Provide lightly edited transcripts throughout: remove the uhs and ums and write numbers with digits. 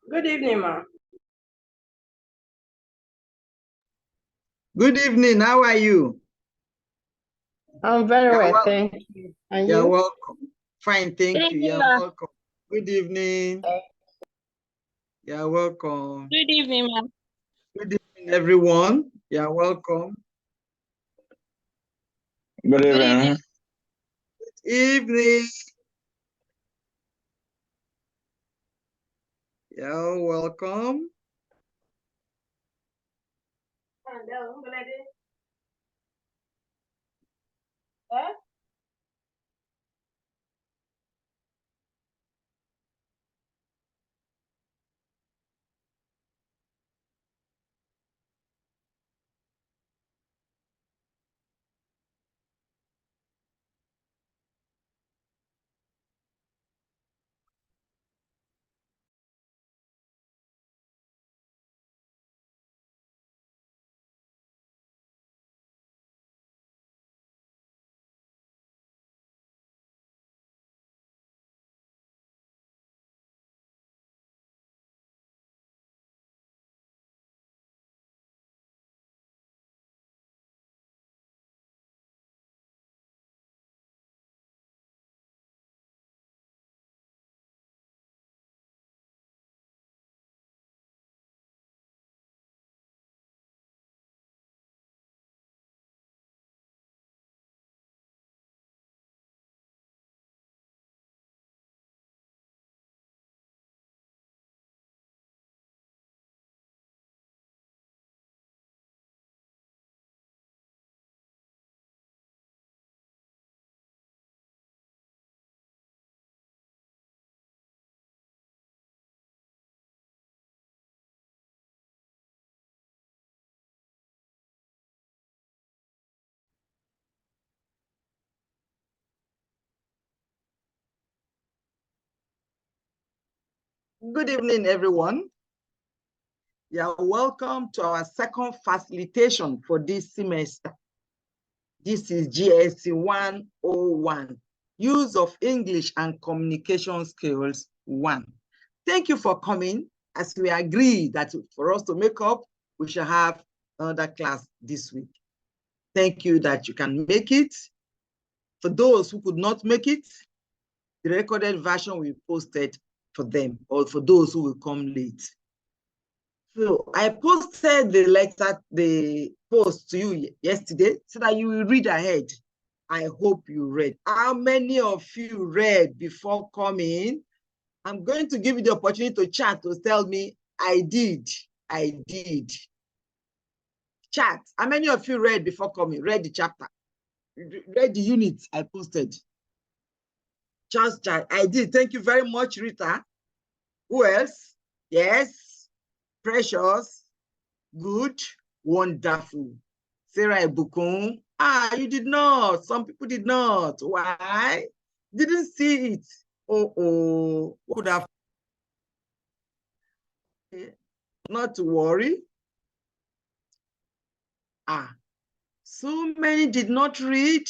Good evening, ma'am. Good evening. How are you? I'm very well, thank you. And you're you? welcome. Fine, thank Good you. evening, You're ma'am. welcome. Good evening. You're welcome. Good evening, ma'am. Good evening, everyone. You're welcome. Good evening. Good evening. You're welcome. Good evening, everyone. You're welcome to our second facilitation for this semester. This is Gst101, Use of English and Communication Skills 1. Thank you for coming. As we agree that for us to make up, we shall have another class this week. Thank you that you can make it. For those who could not make it, the recorded version will be posted for them, or for those who will come late. So I posted the post to you yesterday so that you will read ahead. I hope you read. How many of you read before coming? I'm going to give you the opportunity to chat, to tell me, I did. Chat. How many of you read before coming? Read the chapter. Read the unit I posted. Just chat. I did. Thank you very much, Rita. Who else? Yes. Precious. Good. Wonderful. Sarah Ebukun. You did not. Some people did not. Why? Didn't see it. What would have. Not to worry. So many did not read.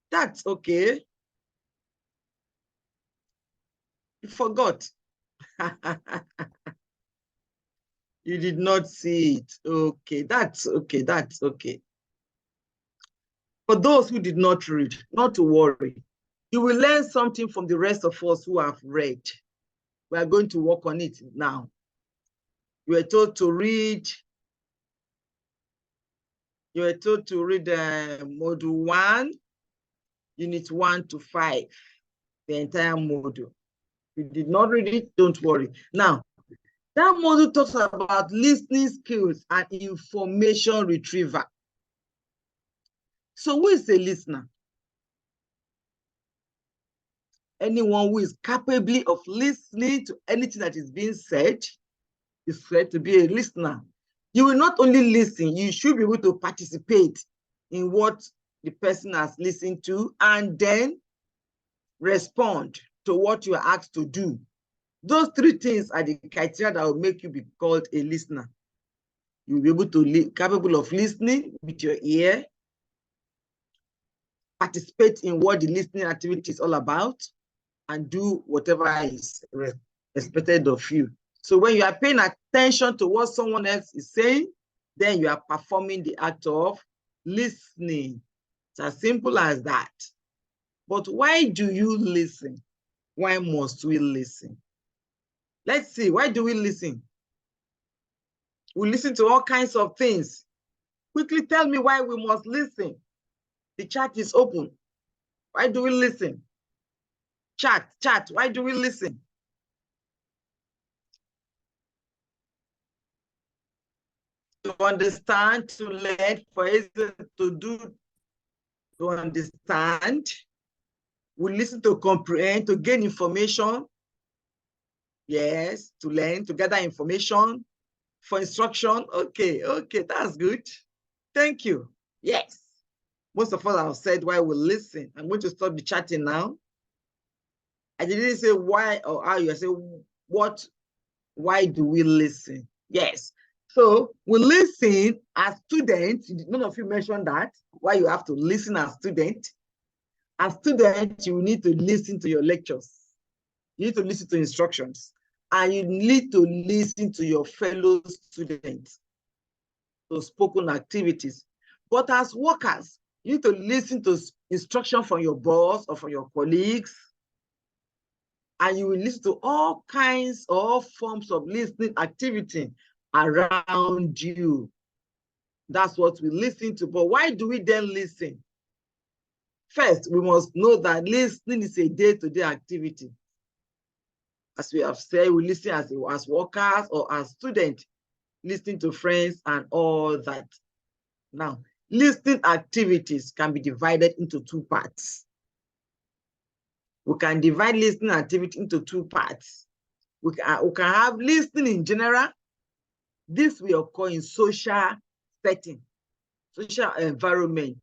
That's okay. You forgot. You did not see it. Okay, that's okay. That's okay. For those who did not read, not to worry. You will learn something from the rest of us who have read. We are going to work on it now. You were told to read. You were told to read module 1, unit 1 to 5, the entire module. If you did not read it, don't worry. Now, that module talks about listening skills and information retrieval. So who is a listener? Anyone who is capable of listening to anything that is being said is said to be a listener. You will not only listen, you should be able to participate in what the person has listened to and then respond to what you are asked to do. Those three things are the criteria that will make you be called a listener. You'll be able to capable of listening with your ear, participate in what the listening activity is all about, and do whatever is expected of you. So when you are paying attention to what someone else is saying, then you are performing the act of listening. It's as simple as that. But why do you listen? Why must we listen? Let's see, why do we listen? We listen to all kinds of things. Quickly tell me why we must listen. The chat is open. Why do we listen? Chat, why do we listen? To understand, to learn, for instance, to understand. We listen to comprehend, to gain information. Yes, to learn, to gather information. For instruction, okay, that's good. Thank you. Yes. Most of us have said why we listen. I'm going to stop the chatting now. I didn't say why or how, you say what, why do we listen? Yes. So we listen as students. None of you mentioned that, why you have to listen as student. As student, you need to listen to your lectures. You need to listen to instructions. And you need to listen to your fellow students, to spoken activities. But as workers, you need to listen to instruction from your boss or from your colleagues. And you will listen to all kinds of forms of listening activity around you. That's what we listen to. But why do we then listen? First, we must know that listening is a day-to-day activity. As we have said, we listen as workers or as students, listening to friends and all that. Now, listening activities can be divided into two parts. We can divide listening activity into two parts. We can have listening in general. This will occur in social setting, social environment.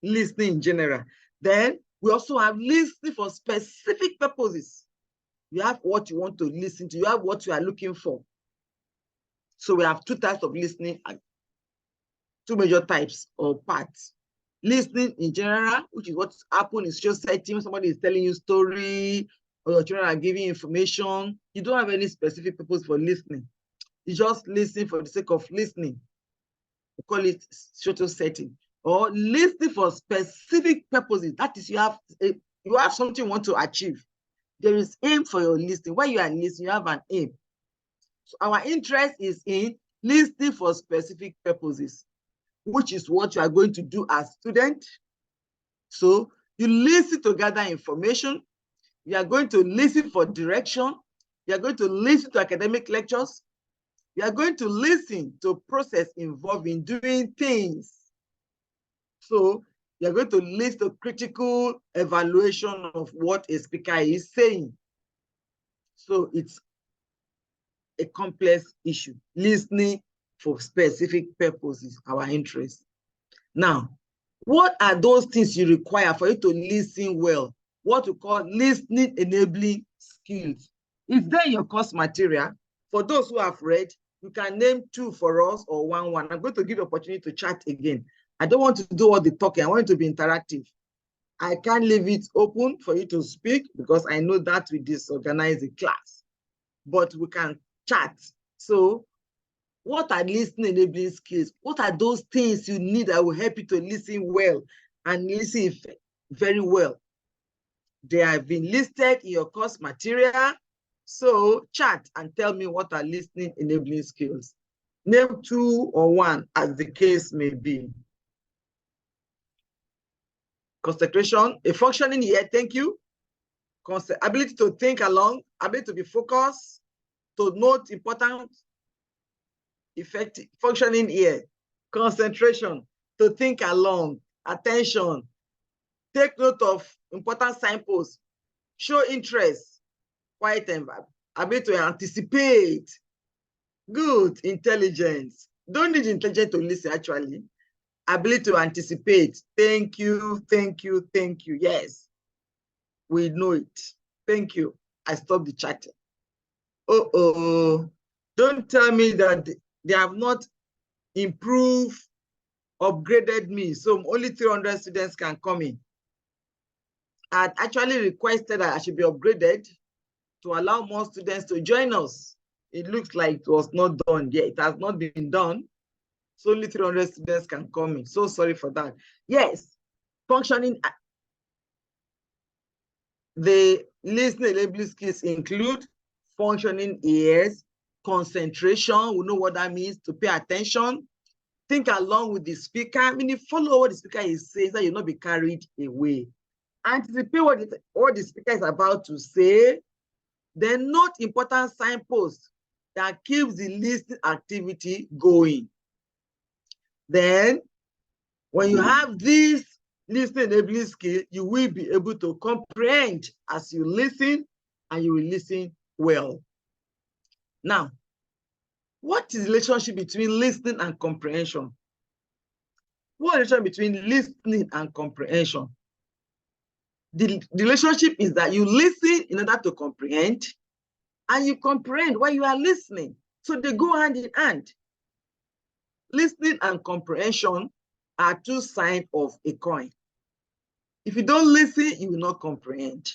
Listening in general. Then we also have listening for specific purposes. You have what you want to listen to. You have what you are looking for. So we have two types of listening, two major types or parts. Listening in general, which is what happens in social setting. Somebody is telling you a story, or your children are giving information. You don't have any specific purpose for listening. You just listen for the sake of listening. We call it social setting. Or listening for specific purposes. That is, you have something you want to achieve. There is aim for your listening. When you are listening, you have an aim. So our interest is in listening for specific purposes, which is what you are going to do as student. So you listen to gather information. You are going to listen for direction. You are going to listen to academic lectures. You are going to listen to process involving doing things. So you're going to listen to critical evaluation of what a speaker is saying. So it's a complex issue. Listening for specific purposes, our interest. Now, what are those things you require for you to listen well? What we call listening enabling skills. It's there in your course material. For those who have read, you can name two for us or one. I'm going to give you opportunity to chat again. I don't want to do all the talking. I want it to be interactive. I can't leave it open for you to speak because I know that we disorganize the class. But we can chat. So what are listening enabling skills? What are those things you need that will help you to listen well and listen very well? They have been listed in your course material. So chat and tell me what are listening enabling skills. Name two or one as the case may be. Concentration, a functioning ear, thank you. Ability to think along, ability to be focused, to note important, effective, functioning ear, concentration, to think along, attention, take note of important signposts, show interest, quiet environment, ability to anticipate, good, intelligence. Don't need intelligence to listen, actually. Ability to anticipate, thank you. Yes, we know it. Thank you. I stopped the chatting. Don't tell me that they have not improved, upgraded me. So only 300 students can come in. I actually requested that I should be upgraded. to allow more students to join us. It looks like it was not done yet. It has not been done. So only 300 students can come in. So sorry for that. Yes, functioning. The listening labeling skills include functioning ears, concentration. We know what that means, to pay attention. Think along with the speaker, meaning follow what the speaker is saying so you'll not be carried away. Anticipate what the speaker is about to say. Then note important signposts that keeps the listening activity going. Then, when you have this listening enabling skill, you will be able to comprehend as you listen, and you will listen well. Now, what is the relationship between listening and comprehension? What is the relationship between listening and comprehension? The relationship is that you listen in order to comprehend, and you comprehend while you are listening. So they go hand in hand. Listening and comprehension are two sides of a coin. If you don't listen, you will not comprehend.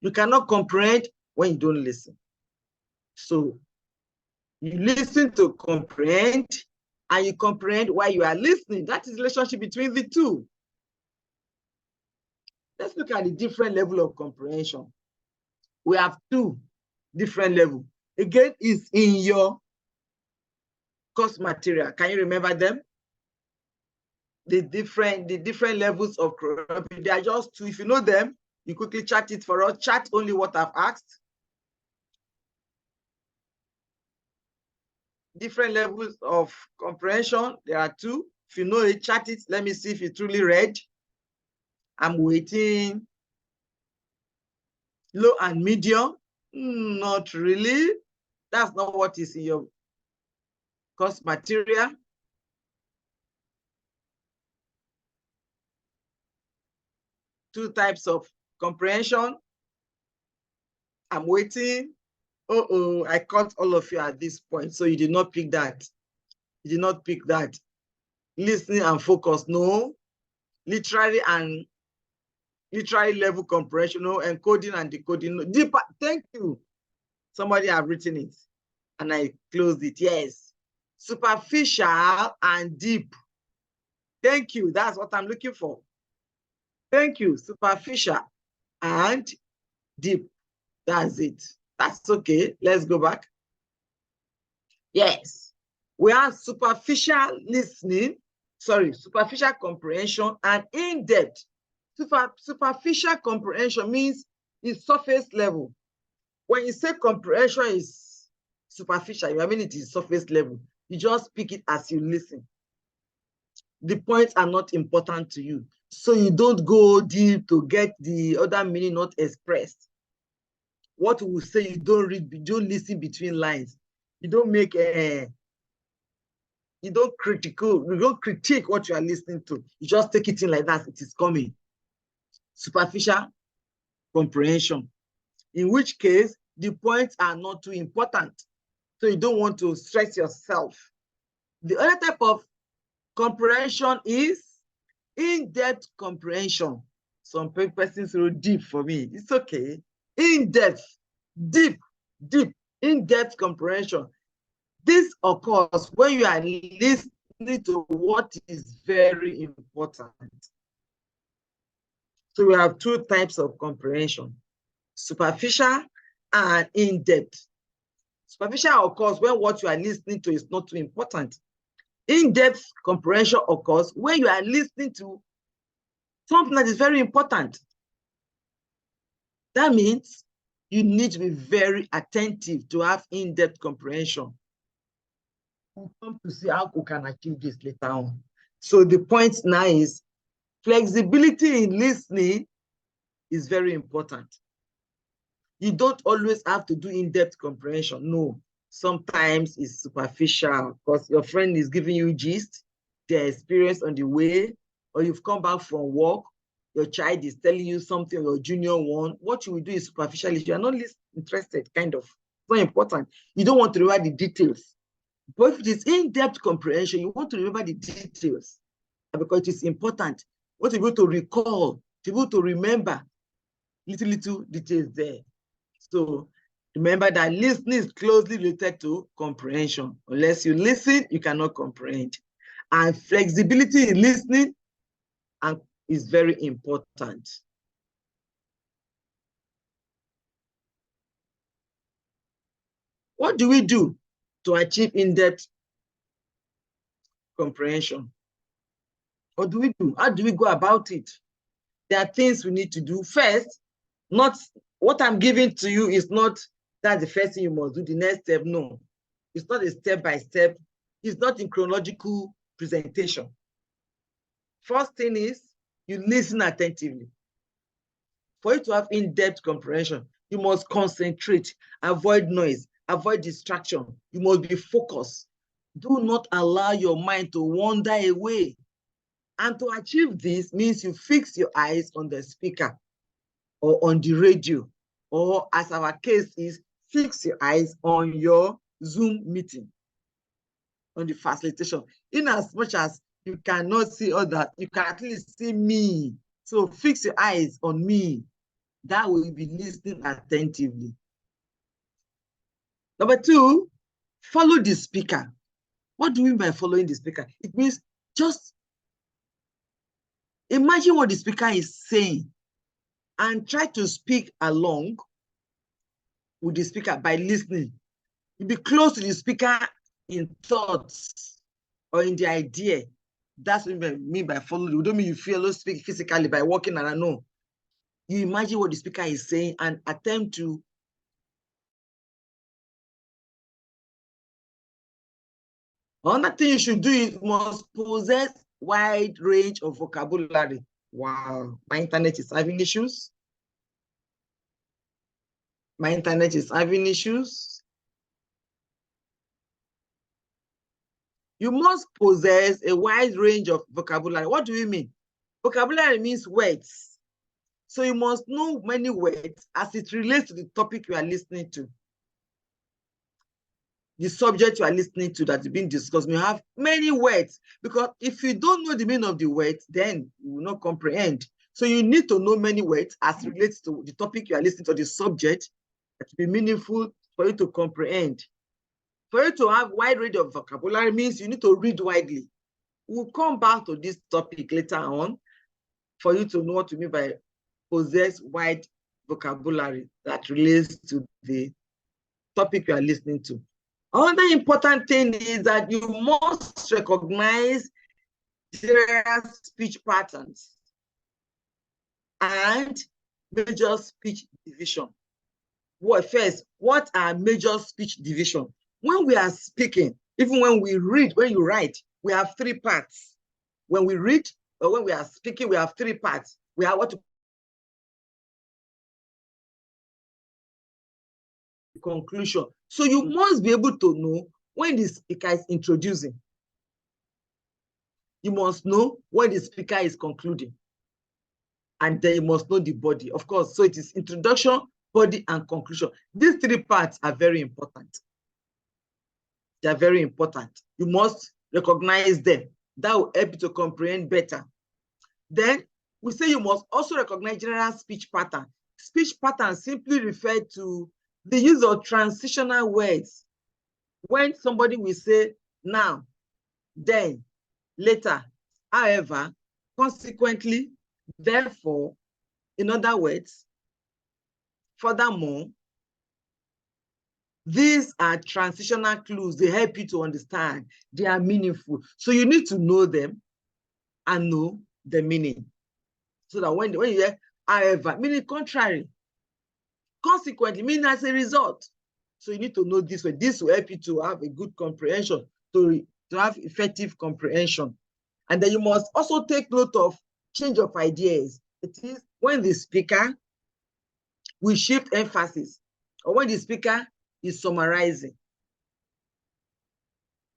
You cannot comprehend when you don't listen. So you listen to comprehend, and you comprehend while you are listening. That is the relationship between the two. Let's look at the different level of comprehension. We have two different levels. Again, it's in your course material. Can you remember them? The different levels of choreography. They are just two. If you know them, you quickly chat it for us. Chat only what I've asked. Different levels of comprehension. There are two. If you know it, chat it. Let me see if you truly read. I'm waiting. Low and medium. Not really. That's not what is in your course material. Two types of comprehension. I'm waiting. I caught all of you at this point. So you did not pick that. You did not pick that. Listening and focus, no. Literary level comprehension, no. Encoding and decoding, no. Deeper, thank you. Somebody have written it and I closed it, yes. Superficial and deep. Thank you, that's what I'm looking for. Thank you, superficial and deep. That's it. That's okay. Let's go back. Yes. We have superficial listening, superficial comprehension and in-depth. Superficial comprehension means it's surface level. When you say comprehension is superficial, I mean it is surface level. You just pick it as you listen. The points are not important to you. So you don't go deep to get the other meaning not expressed. What we say, you don't read, you don't listen between lines. You don't make you don't critique what you are listening to. You just take it in like that, it is coming. Superficial comprehension, in which case the points are not too important. So you don't want to stress yourself. The other type of comprehension is in-depth comprehension. Some persons wrote deep for me. It's okay. In-depth, deep, in-depth comprehension. This occurs when you are listening to what is very important. So we have two types of comprehension, superficial and in-depth. Superficial occurs when what you are listening to is not too important. In-depth comprehension occurs when you are listening to something that is very important. That means you need to be very attentive to have in-depth comprehension. We'll come to see how we can achieve this later on. So the point now is flexibility in listening is very important. You don't always have to do in-depth comprehension. No, sometimes it's superficial because your friend is giving you gist, their experience on the way, or you've come back from work, your child is telling you something, your junior one. What you will do is superficial. If you are not interested, kind of, it's not important. You don't want to remember the details. But if it is in-depth comprehension, you want to remember the details because it is important. You want to be able to recall, to be able to remember. little details there. So remember that listening is closely related to comprehension. Unless you listen, you cannot comprehend. And flexibility in listening is very important. What do we do to achieve in-depth comprehension? What do we do? How do we go about it? There are things we need to do. First, not what I'm giving to you is not that the first thing you must do, the next step. No, it's not a step-by-step. It's not in chronological presentation. First thing is you listen attentively. For you to have in-depth comprehension, you must concentrate, avoid noise, avoid distraction. You must be focused. Do not allow your mind to wander away. And to achieve this means you fix your eyes on the speaker or on the radio, or as our case is, fix your eyes on your Zoom meeting, on the facilitation. In as much as you cannot see others, you can at least see me. So fix your eyes on me. That will be listening attentively. Number two, follow the speaker. What do we mean by following the speaker? It means just imagine what the speaker is saying and try to speak along with the speaker by listening. You be close to the speaker in thoughts or in the idea. That's what I mean by following. We don't mean you feel speak physically by walking and I know. You imagine what the speaker is saying and attempt to another thing you should do is must possess wide range of vocabulary. Wow, my internet is having issues. My internet is having issues. You must possess a wide range of vocabulary. What do we mean? Vocabulary means words. So you must know many words as it relates to the topic you are listening to. The subject you are listening to that is being discussed, you have many words, because if you don't know the meaning of the words, then you will not comprehend. So you need to know many words as it relates to the topic you are listening to, the subject, that will be meaningful for you to comprehend. For you to have wide range of vocabulary means you need to read widely. We'll come back to this topic later on for you to know what we mean by possess wide vocabulary that relates to the topic you are listening to. Another important thing is that you must recognize general speech patterns and major speech division. Well, first, what are major speech division? When we are speaking, even when we read, when you write, we have three parts. When we read or when we are speaking, we have three parts. We have what to conclusion. So you must be able to know when the speaker is introducing. You must know when the speaker is concluding. And then you must know the body, of course. So it is introduction, body, and conclusion. These three parts are very important. They are very important. You must recognize them. That will help you to comprehend better. Then we say you must also recognize general speech pattern. Speech pattern simply refer to the use of transitional words. When somebody will say now, then, later, however, consequently, therefore, in other words, furthermore, these are transitional clues. They help you to understand. They are meaningful. So you need to know them and know the meaning. So that when you hear however, meaning contrary, consequently, meaning as a result. So you need to know this way. This will help you to have a good comprehension, to have effective comprehension. And then you must also take note of change of ideas. It is when the speaker will shift emphasis or when the speaker is summarizing.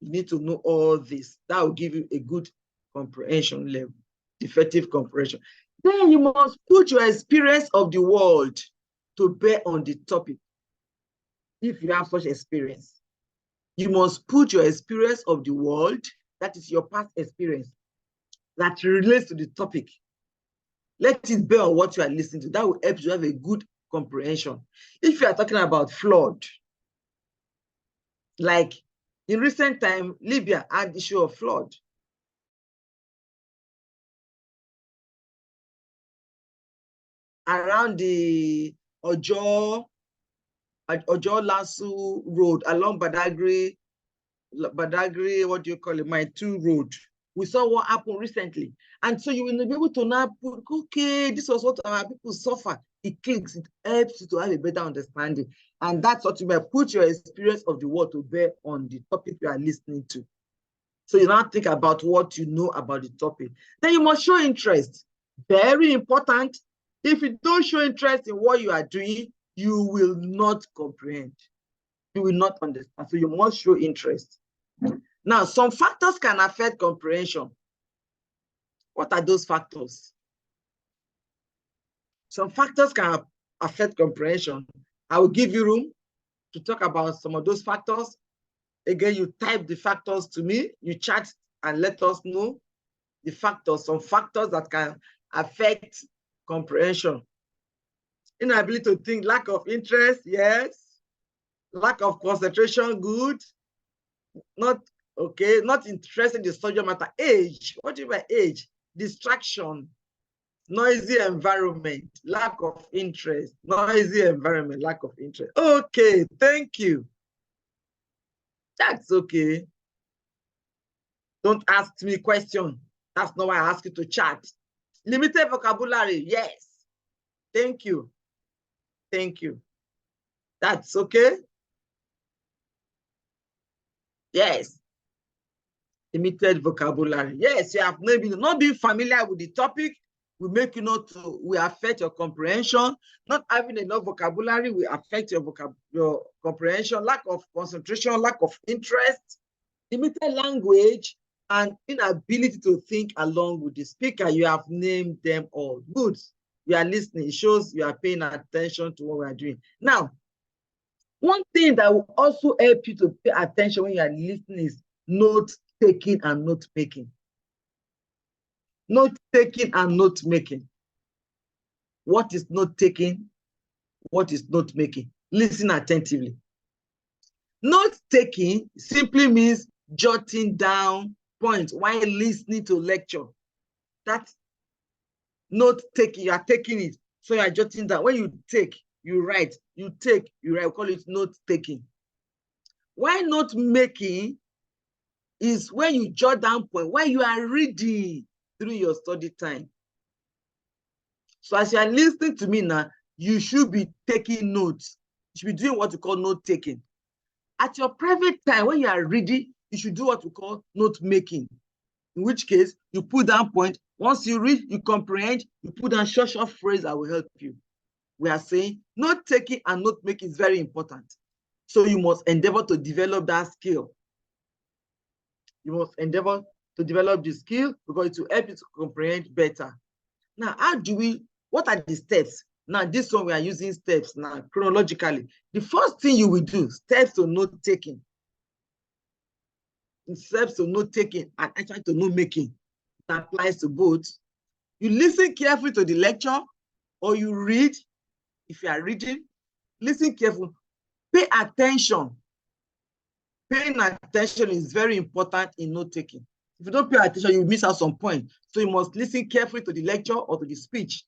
You need to know all this. That will give you a good comprehension level, effective comprehension. Then you must put your experience of the world to bear on the topic. If you have such experience, you must put your experience of the world, that is your past experience, that relates to the topic. Let it bear on what you are listening to. That will help you have a good comprehension. If you are talking about flood, like in recent time, Libya had the issue of flood. Around the Ojo Lasu Road, along Badagry, what do you call it, my two road. We saw what happened recently. And so you will be able to now put, okay, this was what our people suffer. It clicks, it helps you to have a better understanding. And that's what you may put your experience of the world to bear on the topic you are listening to. So you now think about what you know about the topic. Then you must show interest. Very important. If you don't show interest in what you are doing, you will not comprehend. You will not understand. So you must show interest. Now, some factors can affect comprehension. What are those factors? Some factors can affect comprehension. I will give you room to talk about some of those factors. Again, you type the factors to me, you chat and let us know the factors, some factors that can affect comprehension. Inability to think, lack of interest, yes. Lack of concentration, good. Not okay, not interested in the subject matter. Age, what do you mean by age? Distraction, noisy environment, lack of interest, noisy environment, lack of interest. Okay, thank you. That's okay. Don't ask me question. That's not why I ask you to chat. Limited vocabulary, yes. Thank you. Thank you. That's okay. Yes. Limited vocabulary. Yes, you have maybe not being familiar with the topic will make you not to, will affect your comprehension. Not having enough vocabulary will affect your comprehension. Lack of concentration, lack of interest, limited language, and inability to think along with the speaker. You have named them all. Good. You are listening. It shows you are paying attention to what we are doing. Now, one thing that will also help you to pay attention when you are listening is note taking and note making. Note taking and note making. What is note taking? What is note making? Listen attentively. Note taking simply means jotting down points while listening to lecture. That's note taking. You are taking it. So you are jotting down. When you take, you write. You take, you write. We call it note taking. Why note making is when you jot down points, while you are reading during your study time. So as you are listening to me now, you should be taking notes. You should be doing what we call note taking. At your private time, when you are reading, you should do what we call note making. In which case, you put down point. Once you read, you comprehend, you put down short phrase that will help you. We are saying note taking and note making is very important. So you must endeavor to develop that skill. You must endeavor to develop the skill because it will help you to comprehend better. Now, what are the steps? Now, this one we are using steps now chronologically. The first thing you will do, steps to note taking. Steps to note taking and actually to note making. That applies to both. You listen carefully to the lecture or you read. If you are reading, listen carefully. Pay attention. Paying attention is very important in note taking. If you don't pay attention, you miss out some point. So you must listen carefully to the lecture or to the speech.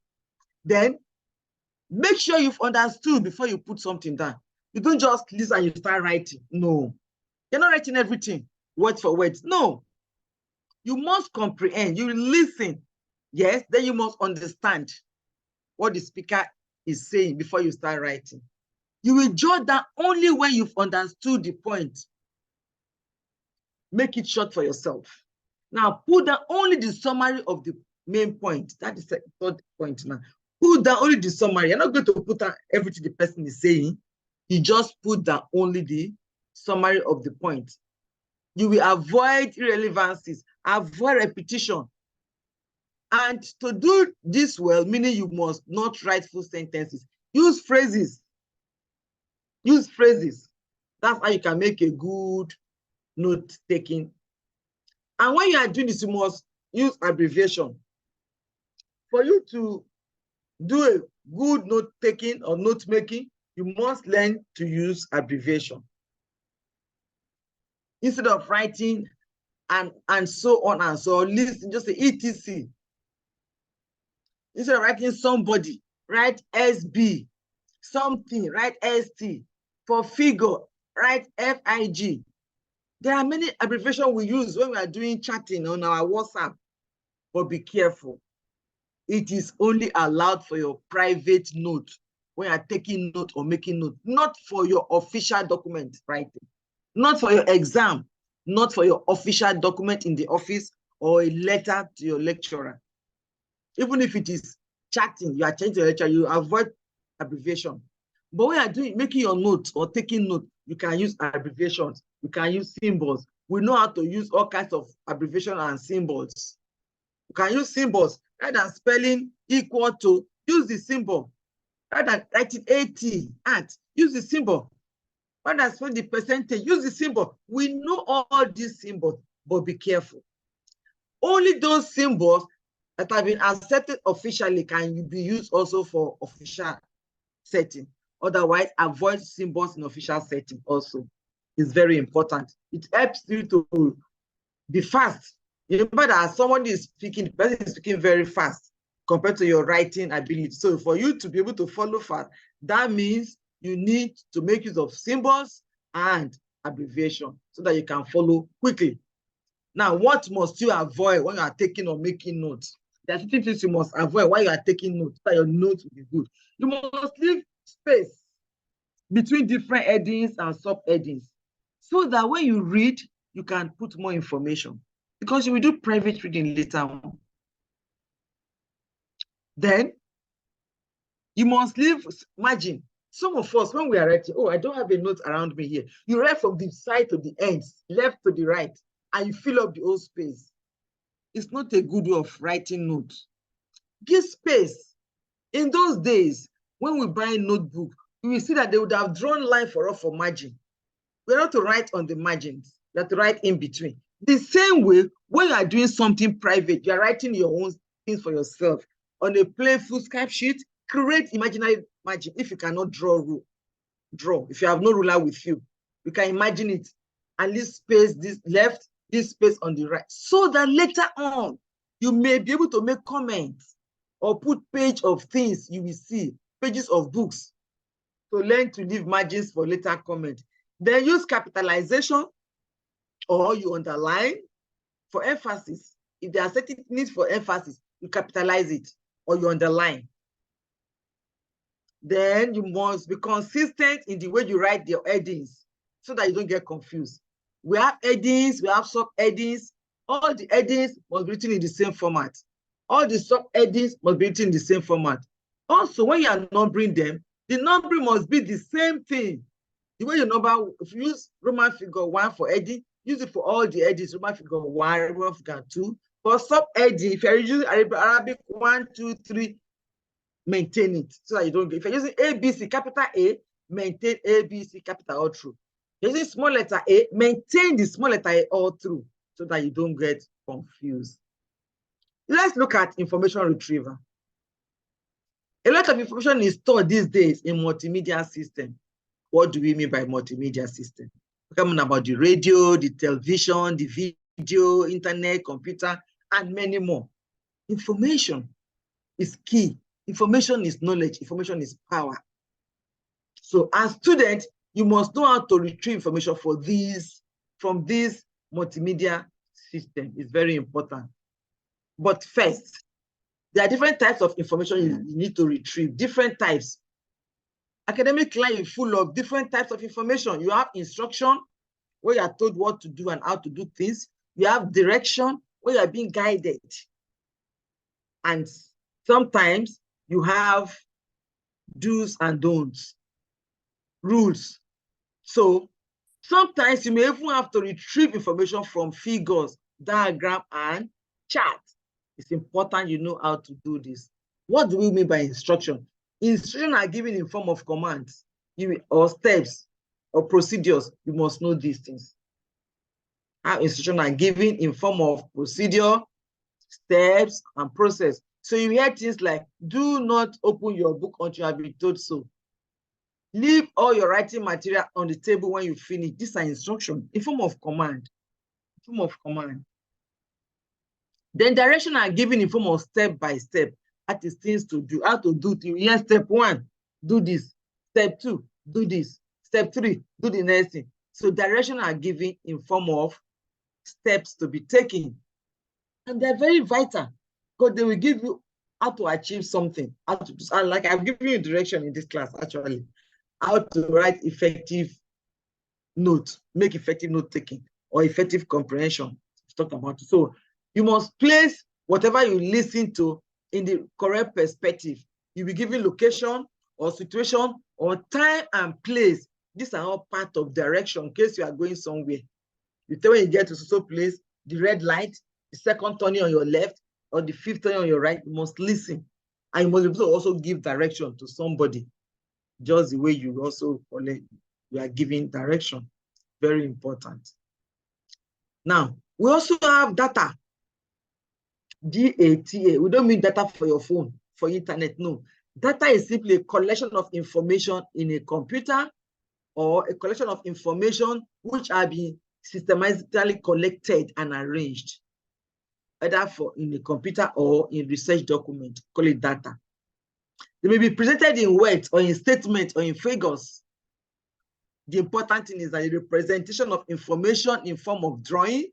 Then make sure you've understood before you put something down. You don't just listen and you start writing. No. You're not writing everything word for word. No. You must comprehend. You listen. Yes, then you must understand what the speaker is saying before you start writing. You will jot down only when you've understood the point. Make it short for yourself. Now, put down only the summary of the main point. That is the third point now. Put down only the summary. You're not going to put down everything the person is saying. You just put down only the summary of the point. You will avoid irrelevancies, avoid repetition. And to do this well, meaning you must not write full sentences. Use phrases. Use phrases. That's how you can make a good note taking. And when you are doing this, you must use abbreviation. for you to do a good note-taking or note-making, you must learn to use abbreviation. Instead of writing and so on and so on, listen, just say ETC. Instead of writing somebody, write SB. Something, write ST. For figure, write FIG. There are many abbreviations we use when we are doing chatting on our WhatsApp, but be careful. It is only allowed for your private note when you are taking note or making note, not for your official document writing, not for your exam, not for your official document in the office or a letter to your lecturer. Even if it is chatting, you are changing the lecture, you avoid abbreviation. But when you are doing making your notes or taking note, you can use abbreviations, you can use symbols. We know how to use all kinds of abbreviation and symbols. You can use symbols rather than spelling equal to, use the symbol. Rather than writing at, use the symbol. Rather than spelling the percentage, use the symbol. We know all these symbols, but be careful. Only those symbols that have been accepted officially can be used also for official setting. Otherwise, avoid symbols in official setting also. It's very important. It helps you to be fast. Remember that someone is speaking, the person is speaking very fast compared to your writing ability. So for you to be able to follow fast, that means you need to make use of symbols and abbreviation so that you can follow quickly. Now, what must you avoid when you are taking or making notes? There are certain things you must avoid while you are taking notes, so that your notes will be good. You must leave space between different headings and sub-headings so that when you read, you can put more information, because you will do private reading later on. Then, you must leave margin. Some of us, when we are writing, oh, I don't have a note around me here. You write from the side to the ends, left to the right, and you fill up the whole space. It's not a good way of writing notes. Give space. In those days, when we buy a notebook, you will see that they would have drawn line for us for margin. We are not to write on the margins. You have to write in between. The same way, when you are doing something private, you are writing your own things for yourself. On a plain foolscap sheet, create imaginary margin. If you cannot draw. If you have no ruler with you, you can imagine it. And this space, this left, this space on the right. So that later on, you may be able to make comments or put page of things you will see, pages of books. So learn to leave margins for later comment. Then use capitalization, or you underline for emphasis. If there are certain needs for emphasis, you capitalize it or you underline. Then you must be consistent in the way you write your headings so that you don't get confused. We have headings, we have sub-headings. All the headings must be written in the same format. All the sub-headings must be written in the same format. Also, when you are numbering them, the numbering must be the same thing. The way you number, if you use Roman figure 1 for heading, use it for all the headings, Roman figure 1, Roman figure 2. For sub-heading, if you're using Arabic 1, 2, 3, maintain it so that you don't get. If you're using ABC, capital A, maintain ABC, capital all through. Using small letter A, maintain the small letter A all through so that you don't get confused. Let's look at information retrieval. A lot of information is stored these days in multimedia system. What do we mean by multimedia system? We're talking about the radio, the television, the video, internet, computer, and many more. Information is key. Information is knowledge. Information is power. So as students, you must know how to retrieve information from this multimedia system. It's very important. But first, there are different types of information you need to retrieve, different types. Academic life is full of different types of information. You have instruction, where you are told what to do and how to do things. You have direction, where you are being guided. And sometimes you have do's and don'ts, rules. So sometimes you may even have to retrieve information from figures, diagram, and charts. It's important you know how to do this. What do we mean by instruction? Instructions are given in form of commands or steps or procedures. You must know these things. How instructions are given in form of procedure, steps, and process. So you hear things like, do not open your book until you have been told so. Leave all your writing material on the table when you finish. These are instructions in form of command. In form of command. Then direction are given in form of step by step. That is things to do. How to do things. Yes, step 1, do this. Step 2, do this. Step 3, do the next thing. So direction are given in form of steps to be taken. And they're very vital because they will give you how to achieve something. How to, like I've given you direction in this class, actually. How to write effective note, make effective note taking or effective comprehension. Talk about it. So you must place whatever you listen to in the correct perspective. You'll be given location or situation or time and place. These are all part of direction in case you are going somewhere. You tell when you get to so place, the red light, the second turning on your left, or the fifth turning on your right, you must listen. And you must be able to also give direction to somebody, just the way you also you are giving direction. Very important. Now, we also have data. DATA. We don't mean data for your phone, for internet, no. Data is simply a collection of information in a computer or a collection of information which are being systematically collected and arranged, either in a computer or in research document. Call it data. They may be presented in words or in statements or in figures. The important thing is that the representation of information in form of drawing,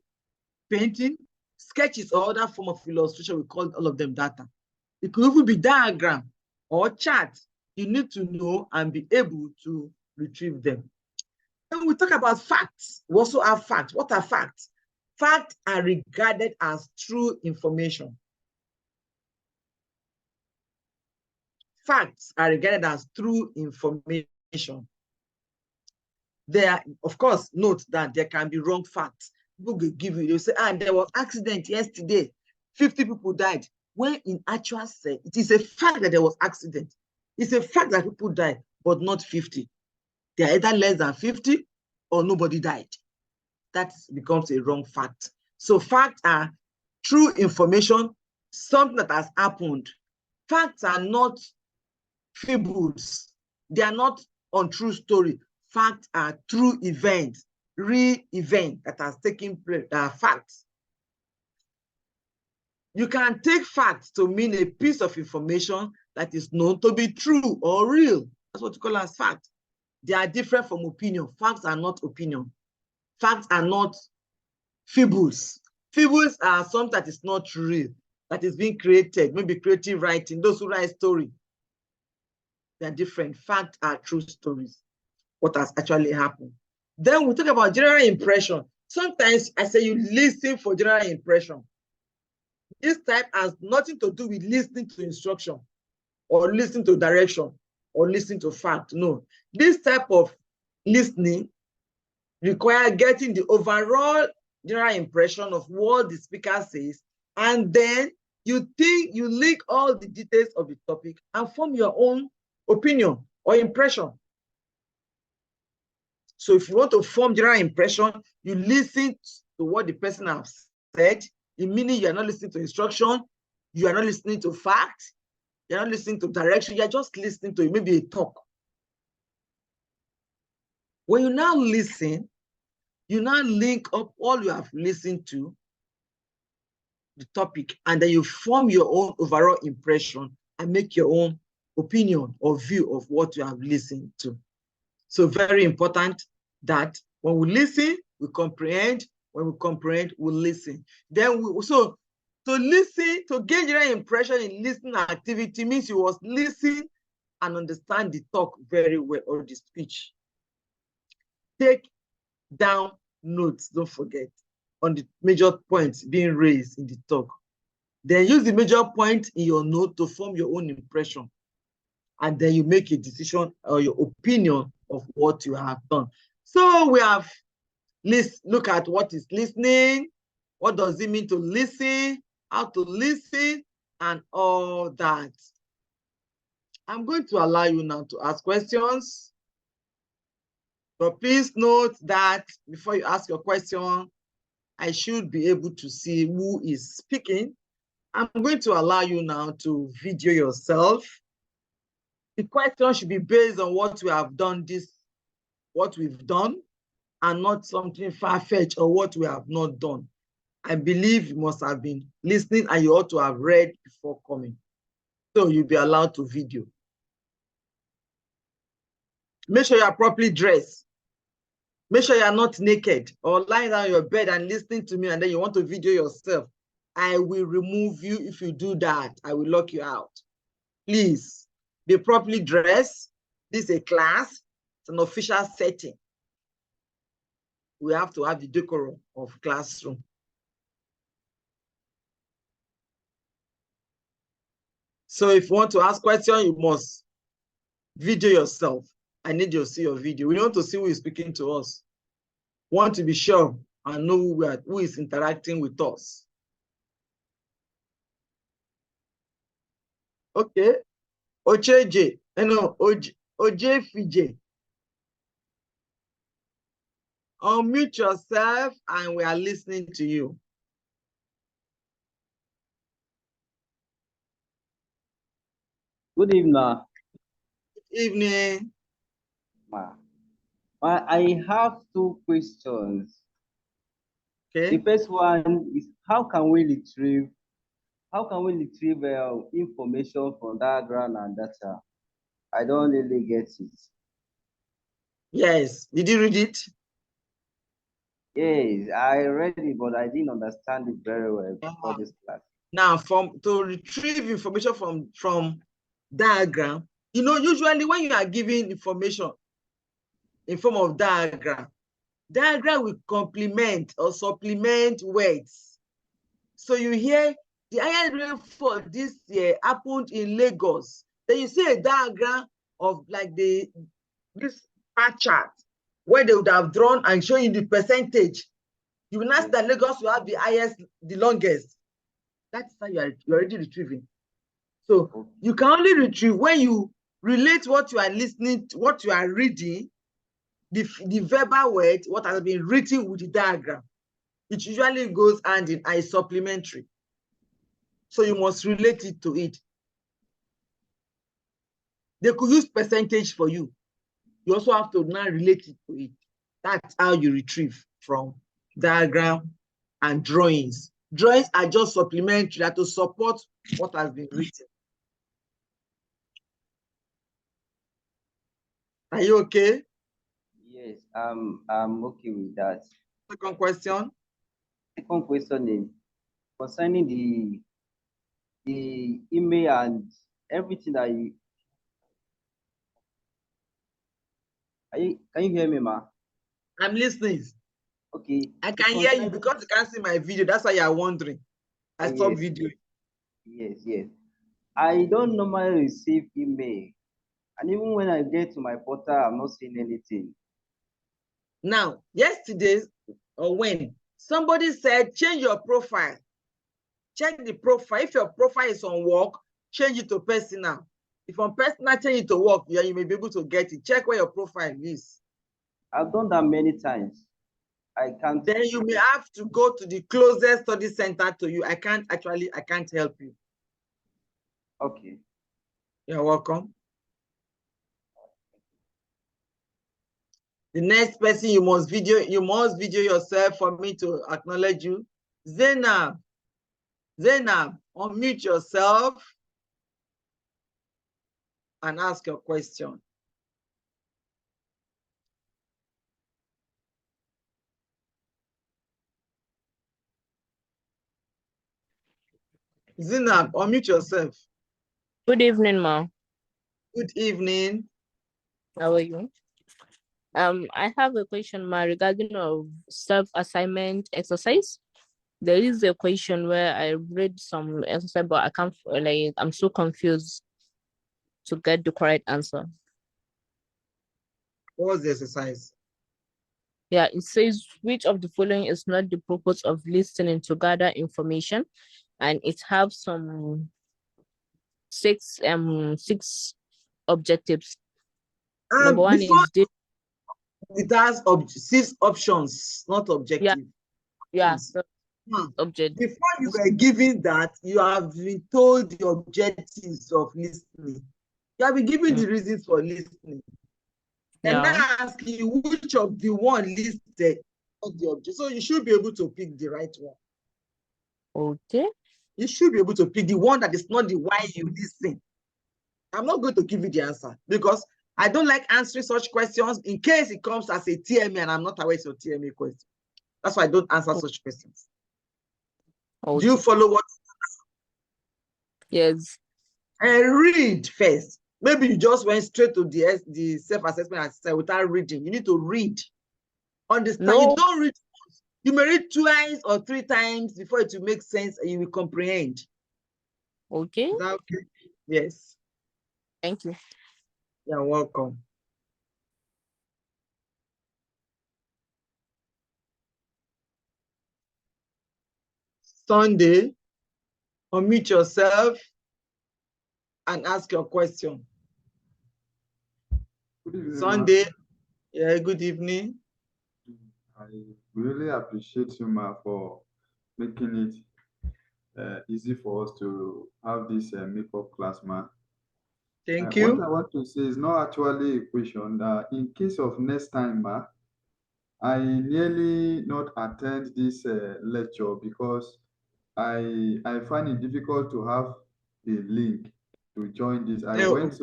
painting, sketches, or other form of illustration, we call all of them data. It could even be diagram or chart. You need to know and be able to retrieve them. When we talk about facts, we also have facts. What are facts? Facts are regarded as true information. Facts are regarded as true information. There, of course, note that there can be wrong facts. People will give you, they'll say, there was accident yesterday, 50 people died. When in actual sense, it is a fact that there was accident. It's a fact that people died, but not 50. They are either less than 50 or nobody died. That becomes a wrong fact. So facts are true information, something that has happened. Facts are not fables. They are not untrue story. Facts are true events, real event that has taken place. Facts. You can take facts to mean a piece of information that is known to be true or real. That's what you call as fact. They are different from opinion. Facts are not opinion. Facts are not fables. Fables are something that is not real, that is being created, maybe creative writing, those who write story. They are different. Facts are true stories, what has actually happened. Then we talk about general impression. Sometimes I say you listen for general impression. This type has nothing to do with listening to instruction or listening to direction or listening to fact. No, this type of listening requires getting the overall general impression of what the speaker says, and then you link all the details of the topic and form your own opinion or impression. So if you want to form general impression, you listen to what the person has said, meaning you are not listening to instruction, you are not listening to facts, you are not listening to direction, you are just listening to maybe a talk. When you now listen, you now link up all you have listened to the topic, and then you form your own overall impression and make your own opinion or view of what you have listened to. So very important that when we listen, we comprehend. When we comprehend, we listen. Then so to listen, to gain general impression in listening activity means you must listen and understand the talk very well, or the speech. Take down notes, don't forget, on the major points being raised in the talk. Then use the major point in your note to form your own impression. And then you make a decision or your opinion of what you have done. So we have look at what is listening, what does it mean to listen, how to listen, and all that. I'm going to allow you now to ask questions. But please note that before you ask your question, I should be able to see who is speaking I'm going to allow you now to video yourself. The question should be based on what we have done what we've done, and not something far-fetched or what we have not done. I believe you must have been listening and you ought to have read before coming. So you'll be allowed to video. Make sure you are properly dressed. Make sure you are not naked or lying down on your bed and listening to me and then you want to video yourself. I will remove you if you do that. I will lock you out. Please be properly dressed. This is a class. It's an official setting. We have to have the decorum of classroom. So if you want to ask questions, you must video yourself. I need you to see your video. We want to see who is speaking to us. We want to be sure and know who is interacting with us. Okay. Ocheje, Ojefije. Unmute yourself and we are listening to you. Good evening, ma. Good evening. I have two questions. Okay. The first one is how can we retrieve information from diagram and data? I don't really get it. Yes. Did you read it? Yes, I read it, but I didn't understand it very well before this class. Now, to retrieve information from diagram, you know, usually when you are giving information in form of diagram will complement or supplement words. So you hear the highest rainfall this year happened in Lagos. Then you see a diagram of like this bar chart where they would have drawn and show you the percentage. You will not see that Lagos will have the highest, the longest. That's how you're already retrieving. So you can only retrieve when you relate what you are listening to, what you are reading, the verbal word, what has been written with the diagram. It usually goes hand in eye, supplementary. So you must relate it to it. They could use percentage for you. You also have to now relate it to it. That's how you retrieve from diagram and drawings. Drawings are just supplementary to support what has been written. Are you okay? Yes, I'm okay with that. Second question. Second question is concerning the email and everything that you. Can you hear me, ma? I'm listening. Okay. I can hear you because you can't see my video. That's why you are wondering. I stopped videoing. Yes. I don't normally receive email. And even when I get to my portal, I'm not seeing anything. Now, yesterday or when somebody said, change your profile. Check the profile. If your profile is on work, change it to personal. If on personal, change it to work. Yeah, you may be able to get it. Check where your profile is. I've done that many times. I can't. Then you may have to go to the closest study center to you. I can't help you. Okay. You're welcome. The next person you must video yourself for me to acknowledge you. Zainab, unmute yourself and ask your question. Zainab, unmute yourself. Good evening, ma. Good evening. How are you? I have a question, ma, regarding of self-assignment exercise. There is a question where I read some exercise, but I can't, like, I'm so confused to get the correct answer. What was the exercise? Yeah, it says, which of the following is not the purpose of listening to gather information? And it have some six objectives. Number one is this. It has 6 options, not objective. Yeah. So object. Before you were given that, you have been told the objectives of listening. You have been given the reasons for listening. And now I ask you which of the one listed of the object. So you should be able to pick the right one. Okay. You should be able to pick the one that is not the why you listen. I'm not going to give you the answer because I don't like answering such questions in case it comes as a TMA and I'm not aware it's a TMA question. That's why I don't answer such questions. Okay. Do you follow what? Yes. And read first. Maybe you just went straight to the self-assessment exercise without reading. You need to read. Understand? No. You don't read. You may read twice or 3 times before it will make sense and you will comprehend. Okay. Is that okay? Yes. Thank you. You're welcome. Sunday, unmute yourself and ask your question. Good evening, Sunday, yeah, good evening. I really appreciate you, ma, for making it easy for us to have this makeup class, ma. Thank you. What I want to say is not actually a question. In case of next time, ma, I nearly not attend this lecture because I find it difficult to have a link to join this. I went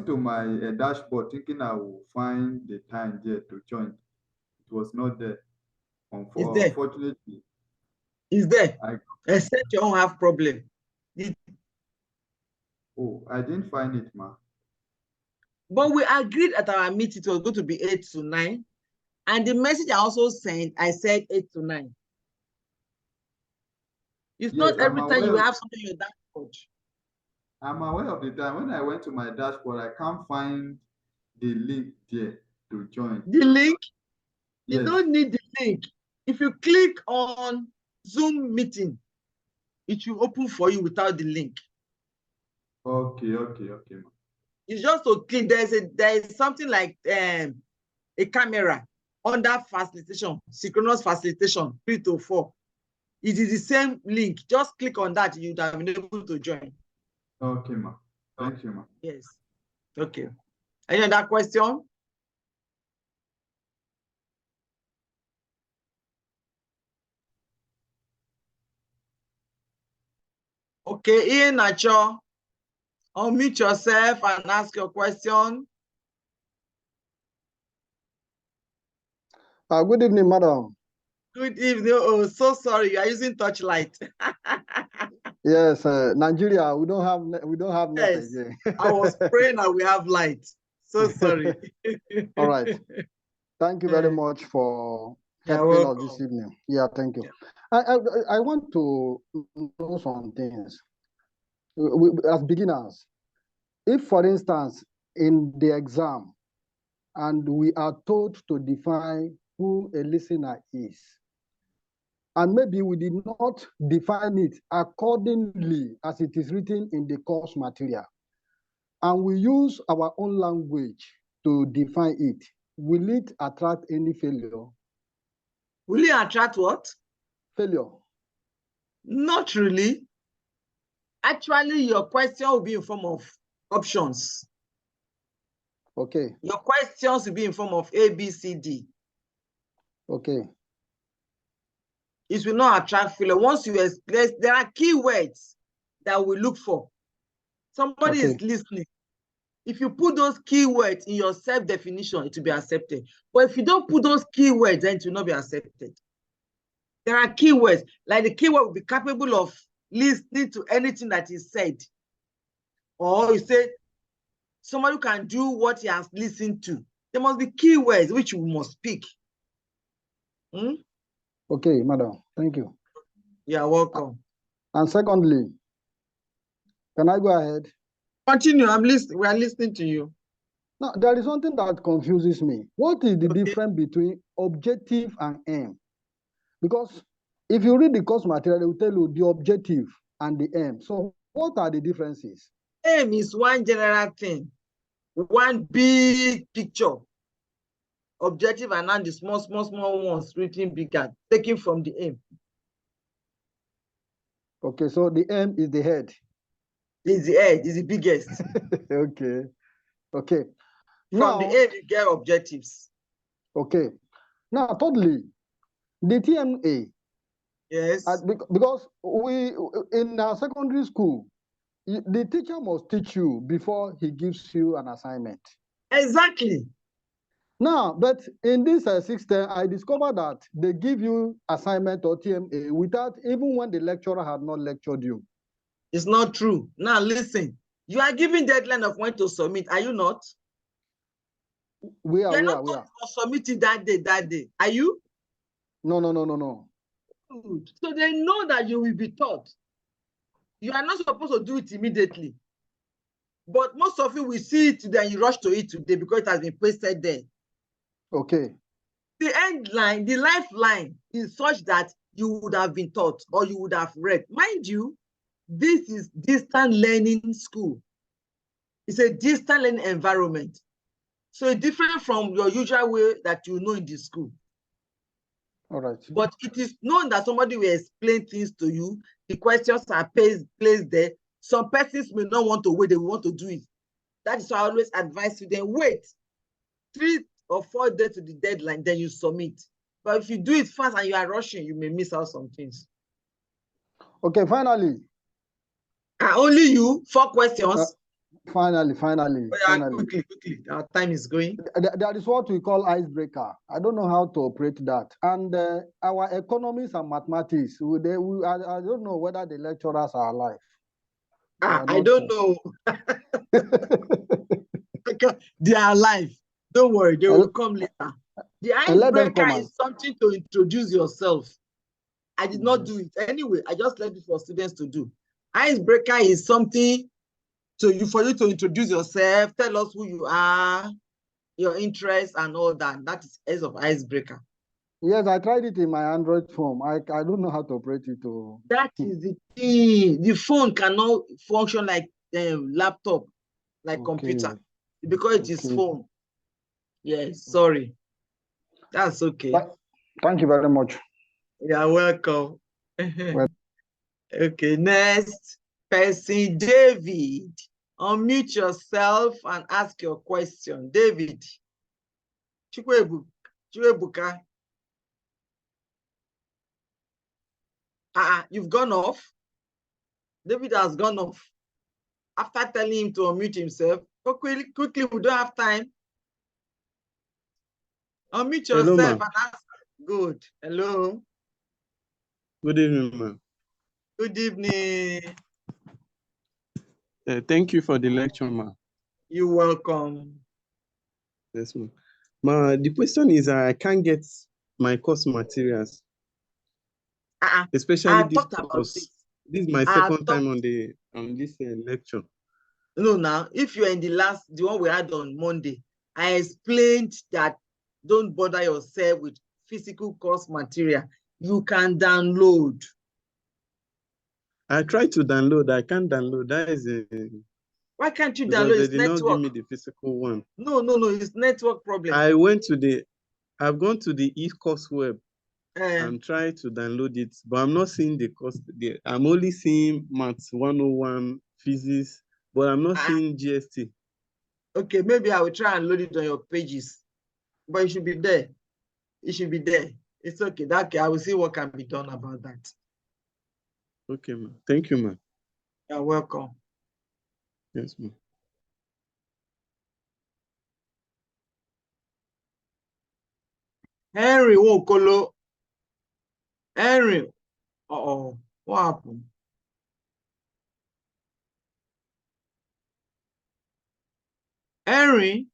to my dashboard thinking I will find the time there to join. It was not there. Unfortunately. Is there? Except you don't have problem. Oh, I didn't find it, ma. But we agreed at our meeting it was going to be 8 to 9. And the message I also sent, I said 8 to 9. It's Yes, not every time you have something in your dashboard. I'm aware of the time. When I went to my dashboard, I can't find the link there to join. The link? Yes. You don't need the link. If you click on Zoom meeting, it will open for you without the link. Okay, ma. It's just to click. There is something like a camera under facilitation, synchronous facilitation, 3 to 4. It is the same link. Just click on that. You would have been able to join. Okay, ma. Thank you, ma. Yes. Okay. Any other question? Okay, Ian Nacho, unmute yourself and ask your question. Good evening, madam. Good evening. Oh, so sorry. You are using touchlight. Yes, Nigeria. We don't have net Yes. again. I was praying that we have light. So sorry. All right. Thank you very much for helping us this evening. Yeah, thank you. Yeah. I want to know some things. As beginners, if, for instance, in the exam, and we are told to define who a listener is, and maybe we did not define it accordingly as it is written in the course material, and we use our own language to define it, will it attract any failure? Will it attract what? Failure. Not really. Actually, your question will be in form of options. Okay. Your questions will be in form of A, B, C, D. Okay. It will not attract failure. Once you explain, there are keywords that we look for. Somebody is listening. If you put those keywords in your self-definition, it will be accepted. But if you don't put those keywords, then it will not be accepted. There are keywords, like the keyword will be capable of listening to anything that is said. Or you say, somebody who can do what he has listened to. There must be keywords which you must speak. Okay, madam. Thank you. You're welcome. And secondly, can I go ahead? Continue. We are listening to you. Now, there is something that confuses me. What is the difference between objective and aim? Because if you read the course material, they will tell you the objective and the aim. So what are the differences? Aim is one general thing, one big picture. objective and now the small ones written bigger, taken from the aim. Okay, so the aim is the head. Is the head, is the biggest. Okay. Okay. From the aim, you get objectives. Okay. Now, thirdly, the TMA. Yes. Because we in our secondary school, the teacher must teach you before he gives you an assignment. Exactly. Now, but in this system, I discovered that they give you assignment or TMA without, even when the lecturer had not lectured you. It's not true. Now, listen, you are giving deadline of when to submit, are you not? We are. You're not going to submit it that day. Are you? No. Good. So they know that you will be taught. You are not supposed to do it immediately. But most of you will see it today and you rush to it today because it has been pasted there. Okay. The end line, the lifeline is such that you would have been taught or you would have read. Mind you, this is distant learning school. It's a distant learning environment. So it's different from your usual way that you know in the school. All right. But it is known that somebody will explain things to you. The questions are placed there. Some persons may not want to wait, they want to do it. That is why I always advise you, then wait 3 or 4 days to the deadline, then you submit. But if you do it fast and you are rushing, you may miss out some things. Okay, finally. Only you, 4 questions. Finally. Quickly. Our time is going. That is what we call icebreaker. I don't know how to operate that. And our economics and mathematics, I don't know whether the lecturers are alive. I don't know. They are alive. Don't worry, they will come later. The icebreaker is something to introduce yourself. I did not do it. Anyway, I just left it for students to do. Icebreaker is something for you to introduce yourself, tell us who you are, your interests and all that. That is as of icebreaker. Yes, I tried it in my Android phone. I don't know how to operate it. That is the thing. The phone cannot function like laptop, like computer, because it is phone. Yes, sorry. That's okay. Thank you very much. You're welcome. Okay, next person, David. Unmute yourself and ask your question. David. Chukwebuka. You've gone off. David has gone off. After telling him to unmute himself, quickly, we don't have time. Unmute yourself and ask. Good. Hello. Good evening, ma'am. Good evening. Thank you for the lecture, ma'am. You're welcome. Yes, ma'am. The question is, I can't get my course materials. Especially this course. This is my second time on this lecture. No, now, if you're in the one we had on Monday, I explained that don't bother yourself with physical course material. You can download. I tried to download. I can't download. That is why can't you download? They did not give me the physical one. No, it's network problem. I've gone to the e-course web and tried to download it, but I'm not seeing the course there. I'm only seeing Maths 101, physics, but I'm not seeing GST. Okay, maybe I will try and load it on your pages, but it should be there. It should be there. It's okay. I will see what can be done about that. Okay, ma'am. Thank you, ma'am. You're welcome. Yes, ma'am. Henry Wokolo. Henry. What happened? Henry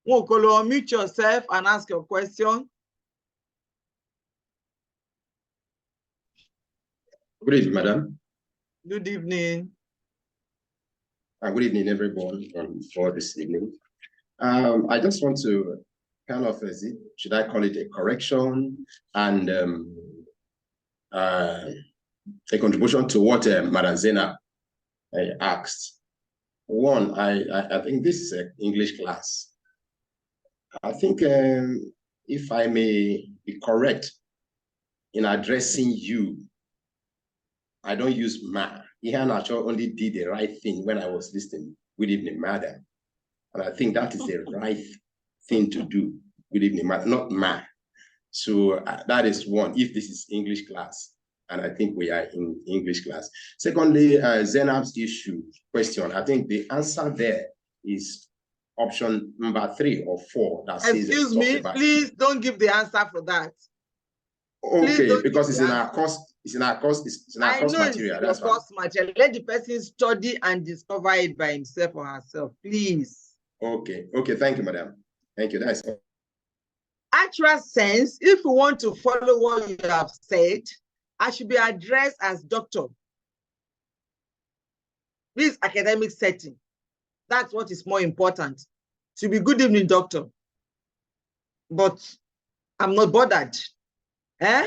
Wokolo, unmute yourself and ask your question. Good evening, madam. Good evening. Good evening, everyone, for this evening. I just want to kind of, should I call it a correction and a contribution to what Madam Zena asked. One, I think this is an English class. I think if I may be correct in addressing you, I don't use ma. Ihan Nacho only did the right thing when I was listening. Good evening, madam. And I think that is the right thing to do. Good evening, madam, not ma. So that is one, if this is English class. And I think we are in English class. Secondly, Zainab's issue question. I think the answer there is option number 3 or 4. That says excuse me, please don't give the answer for that. Okay, because it's in our course. It's in our course. It's in our course material. That's your course material. Let the person study and discover it by himself or herself, please. Okay. Okay. Thank you, madam. Thank you. That's actual sense. If you want to follow what you have said, I should be addressed as doctor. This academic setting. That's what is more important. To be good evening, doctor. But I'm not bothered. Eh?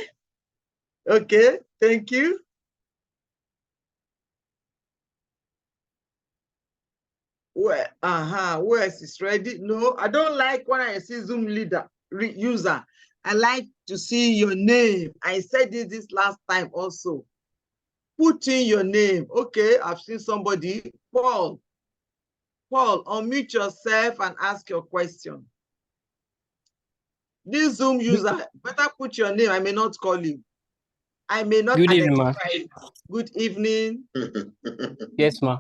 Okay, thank you. Where else is ready? No, I don't like when I see Zoom user. I like to see your name. I said this last time also. Put in your name. Okay, I've seen somebody. Paul, unmute yourself and ask your question. This Zoom user, better put your name. I may not call you. I may not Good evening, ma. Good evening. Yes, ma.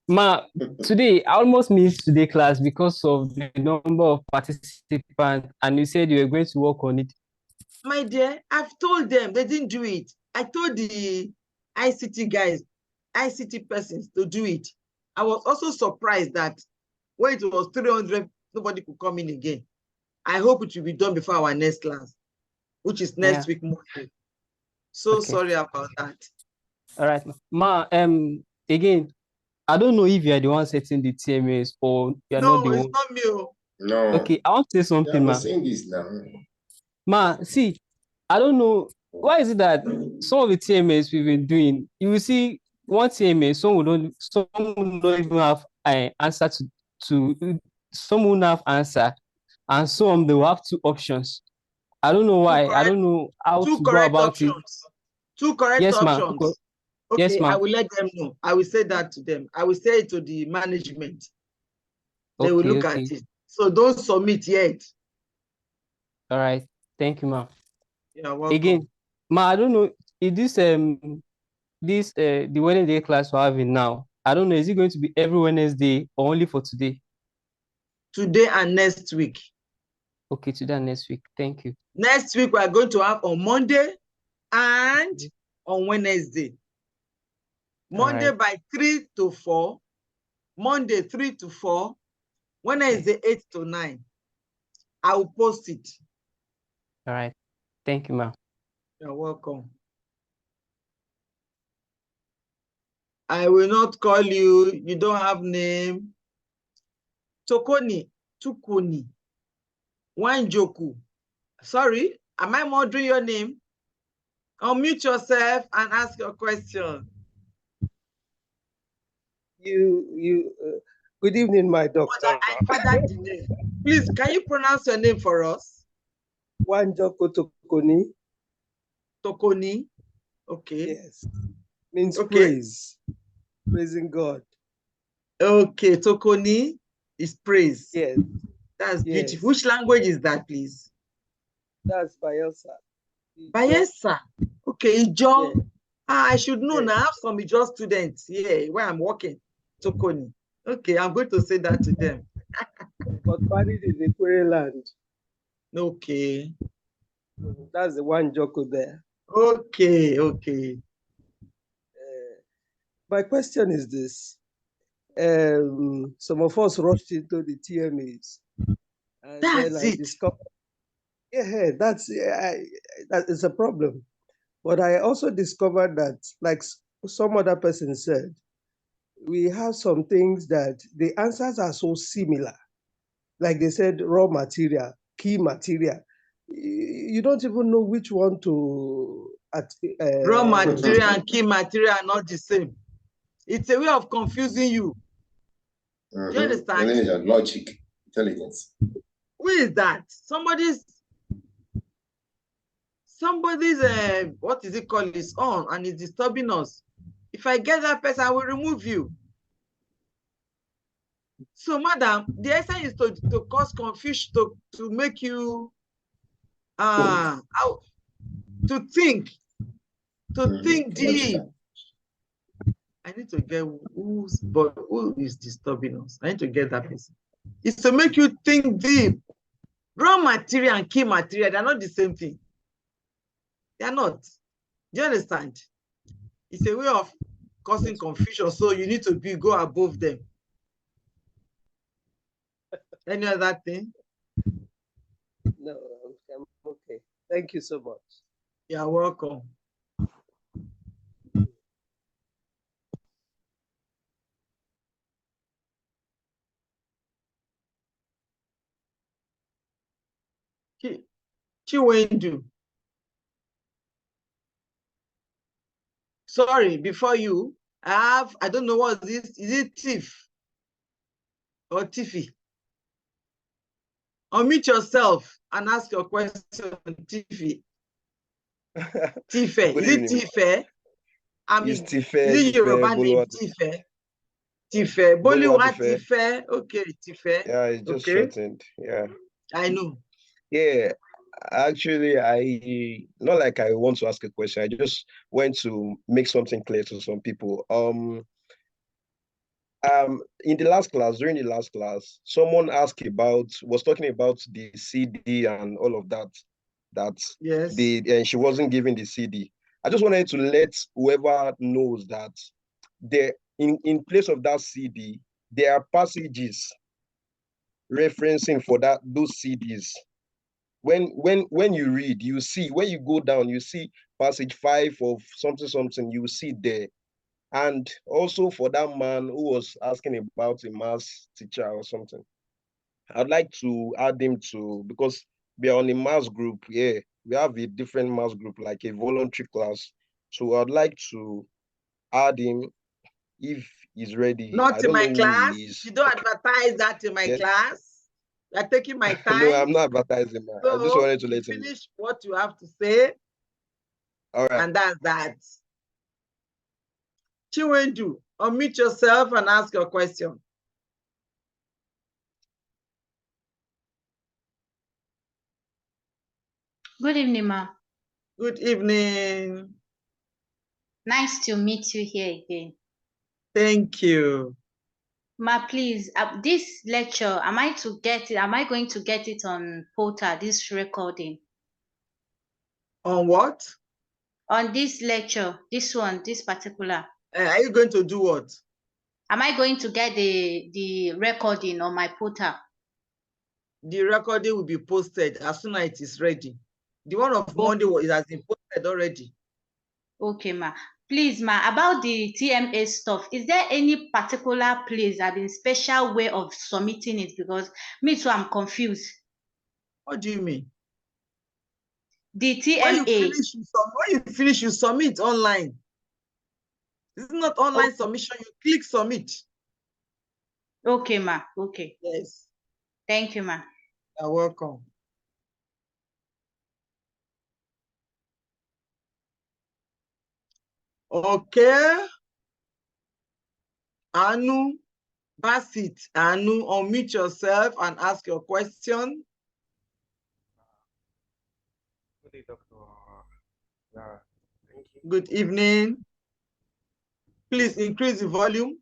Ma, today, I almost missed today's class because of the number of participants, and you said you were going to work on it. My dear, I've told them, they didn't do it. I told the ICT guys, ICT persons to do it. I was also surprised that when it was 300, nobody could come in again. I hope it will be done before our next class, which is next week Monday. So okay. Sorry about that. All right, ma. Again, I don't know if you are the one setting the TMAs or you are not the one. No, it's not me. No. Okay, I want to say something, ma. Saying this now. Ma, see, I don't know why is it that some of the TMAs we've been doing, you will see one TMA, some will not even have an answer to some will have answer, and some they will have 2 options. I don't know why. I don't know how to go about options. it. 2 correct options. Okay, yes, I will let them know. I will say that to them. I will say it to the management. They will look at it. So don't submit yet. All right. Thank you, ma. You're welcome. Again, ma, I don't know if this the Wednesday class we're having now. I don't know, is it going to be every Wednesday or only for today? Today and next week. Okay, today and next week. Thank you. Next week we are going to have on Monday and on Wednesday. Monday by 3 to 4. Monday 3 to 4. Wednesday 8 to 9. I will post it. All right. Thank you, ma'am. You're welcome. I will not call you. You don't have name. Tukuni. Wanjoku. Sorry, am I murdering your name? Unmute yourself and ask your question. Good evening, my doctor. I forgot the name. Please, can you pronounce your name for us? Wanjoku Tokoni. Tokoni. Okay. Yes. Means praise. Praising God. Okay, Tokoni is praise. Yes. That's beautiful. Which language is that, please? That's Bayelsa. Bayelsa. Okay, Ijo. Yes. I should know now. I have some Ijo students here where I'm working. Tokoni. Okay, I'm going to say that to them. But married in the Query land. Okay. That's the one Joko there. Okay, okay. My question is this. Some of us rushed into the TMAs. And that's then I discovered, that is a problem. But I also discovered that, like some other person said, we have some things that the answers are so similar. Like they said, raw material, key material. You don't even know which one to... raw material and key material are not the same. It's a way of confusing you. Do you understand? Logic, intelligence. Who is that? Somebody's what is it called, is on and is disturbing us. If I get that person, I will remove you. So, madam, the essence is to cause confusion, to make you to think deep. I need to get who is disturbing us. I need to get that person. It's to make you think deep. Raw material and key material, they're not the same thing. They're not. Do you understand? It's a way of causing confusion, so you need to go above them. Any other thing? No, I'm okay. Thank you so much. You're welcome. Chiwendu. Sorry, before you, I don't know what this is. Is it Tiff or Tiffy? Unmute yourself and ask your question, Tiffy. Tife. Is it Tife? It's Tife. Is it Yoruba name? Tife. Tife. Boliwa Tife. Okay, Tife. Yeah, it's just shortened. Yeah. I know. Yeah. Actually, not like I want to ask a question. I just want to make something clear to some people. In the last class, during the last class, someone was talking about the CD and all of that. Yes. And she wasn't given the CD. I just wanted to let whoever knows that in place of that CD, there are passages referencing for those CDs. When you read, you see, when you go down, you see passage 5 of something, you see there. And also for that man who was asking about a maths teacher or something, I'd like to add him because we are on a maths group. Yeah, we have a different maths group, like a voluntary class. So I'd like to add him if he's ready. Not in my class. You don't advertise that in my class. You're taking my time. No, I'm not advertising. So I just wanted to let him finish what you have to say. All right. And that's that. Chiwendu, unmute yourself and ask your question. Good evening, ma. Good evening. Nice to meet you here again. Thank you. Ma, please, this lecture, am I going to get it on Portal, this recording? On what? On this lecture, this particular. Are you going to do what? Am I going to get the recording on my Portal? The recording will be posted as soon as it is ready. The one of Monday has been posted already. Okay, ma. Please, ma, about the TMA stuff, is there any particular place, special way of submitting it? Because me too, I'm confused. What do you mean? The TMA. When you finish, you submit online. This is not online submission. You click submit. Okay, ma. Okay. Yes. Thank you, ma. You're welcome. Okay. Anu, Basit, Anu, unmute yourself and ask your question. Good day, Doctor. Yeah, thank you. Good evening. Please increase the volume.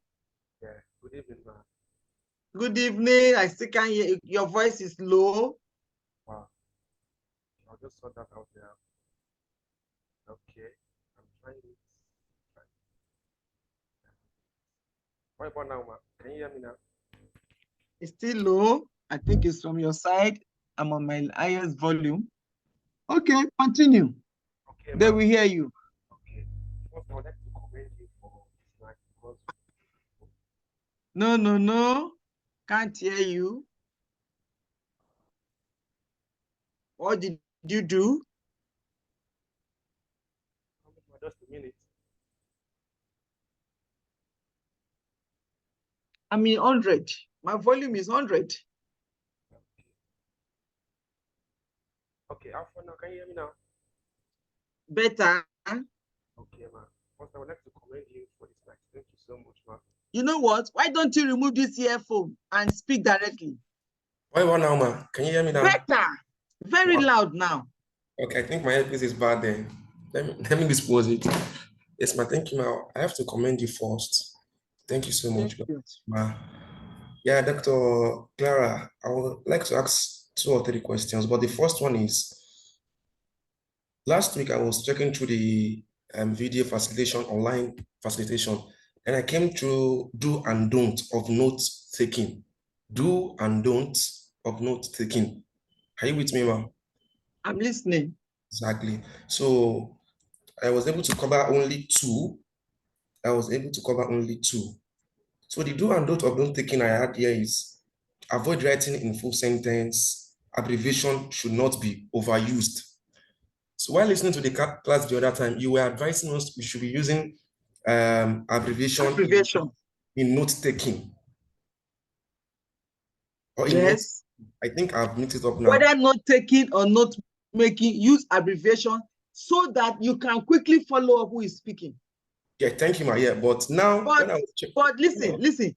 Yeah, good evening, ma'am. Good evening. I still can't hear you. Your voice is low. Wow. I'll just sort that out there. Okay. I'm trying it. What about now, ma'am? Can you hear me now? It's still low. I think it's from your side. I'm on my highest volume. Okay, continue. Okay, then we hear you. Okay. First, I would like to commend you for this because... No. Can't hear you. What did you do? Just a minute. I mean 100. My volume is 100. Okay, how far now? Can you hear me now? Better. Okay, ma. First, I would like to commend you for this night. Thank you so much, ma. You know what? Why don't you remove this earphone and speak directly? Why one now, ma? Can you hear me now? Better. Very loud now. Okay, I think my earpiece is bad then. Let me dispose it. Yes, ma. Thank you, ma. I have to commend you first. Thank you so much, ma. Yeah, Dr. Clara, I would like to ask 2 or 3 questions, but the first one is, last week I was checking through the video facilitation, online facilitation, and I came to do and don't of note taking. Do and don't of note taking. Are you with me, ma'am? I'm listening. Exactly. So I was able to cover only 2. So the do and don't of note taking I had here is avoid writing in full sentence. Abbreviation should not be overused. So while listening to the class the other time, you were advising us we should be using abbreviation in note taking. Or in yes. I think I've mixed it up now. Whether note taking or note making, use abbreviation so that you can quickly follow up who is speaking. Yeah, thank you, ma. Yeah, but now when I was checking. But listen.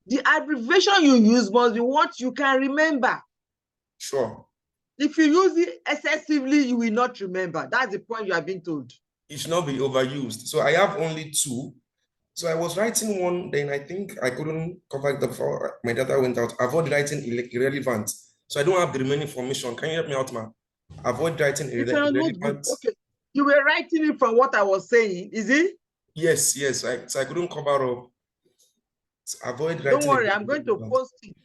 The abbreviation you use must be what you can remember. Sure. If you use it excessively, you will not remember. That's the point you have been told. It should not be overused. So I have only 2. So I was writing one, then I think I couldn't cover it before my data went out. Avoid writing irrelevant. So I don't have the remaining information. Can you help me out, ma? Avoid writing irrelevant. Okay. You were writing it from what I was saying, is it? Yes. So I couldn't cover up. So avoid writing. Don't worry, I'm going to post it.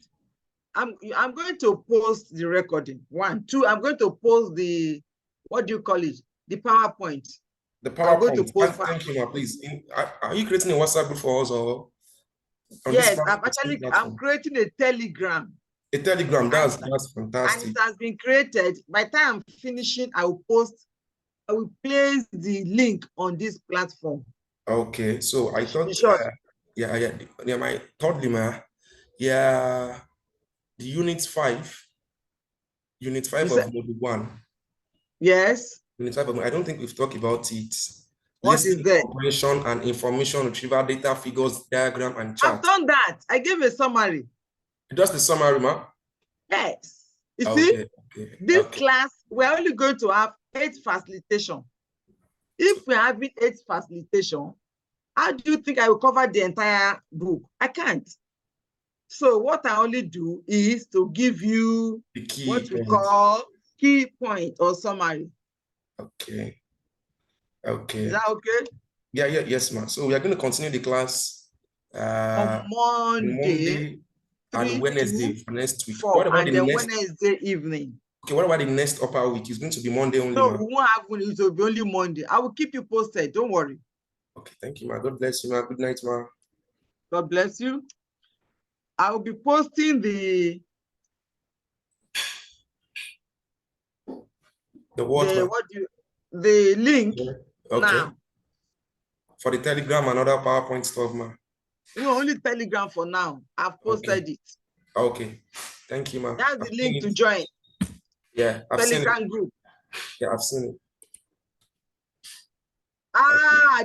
I'm going to post the recording. 1, 2, I'm going to post the, what do you call it? The PowerPoint. The PowerPoint. Thank you, ma, please. Are you creating a WhatsApp group for us or? Yes, I'm creating a Telegram. A Telegram, that's fantastic. And it has been created. By the time I'm finishing, I will place the link on this platform. Okay, so I thought, my thirdly, ma, the unit 5 of module 1. Yes. Unit 5 I don't think we've talked about it. What is that? Comprehension and information retrieval, data, figures, diagram, and chart. I've done that. I gave a summary. Just the summary, ma? Yes. You see, this class, we're only going to have 8 facilitation. If we're having 8 facilitation, how do you think I will cover the entire book? I can't. So what I only do is to give you what we call key point or summary. Okay. Is that okay? Yes, ma'am. So we are going to continue the class on Monday and Wednesday for next week. 4, what about and then Wednesday evening? Okay, what about the next upper week? It's going to be Monday only. No, we won't have one. It will be only Monday. I will keep you posted. Don't worry. Okay, thank you, ma. God bless you, ma. Good night, ma. God bless you. I will be posting the link now. For the Telegram and other PowerPoint stuff, ma. No, only Telegram for now. I've posted it. Okay. Thank you, ma. That's the link to join. Yeah, I've seen it. Telegram group. Yeah, I've seen it.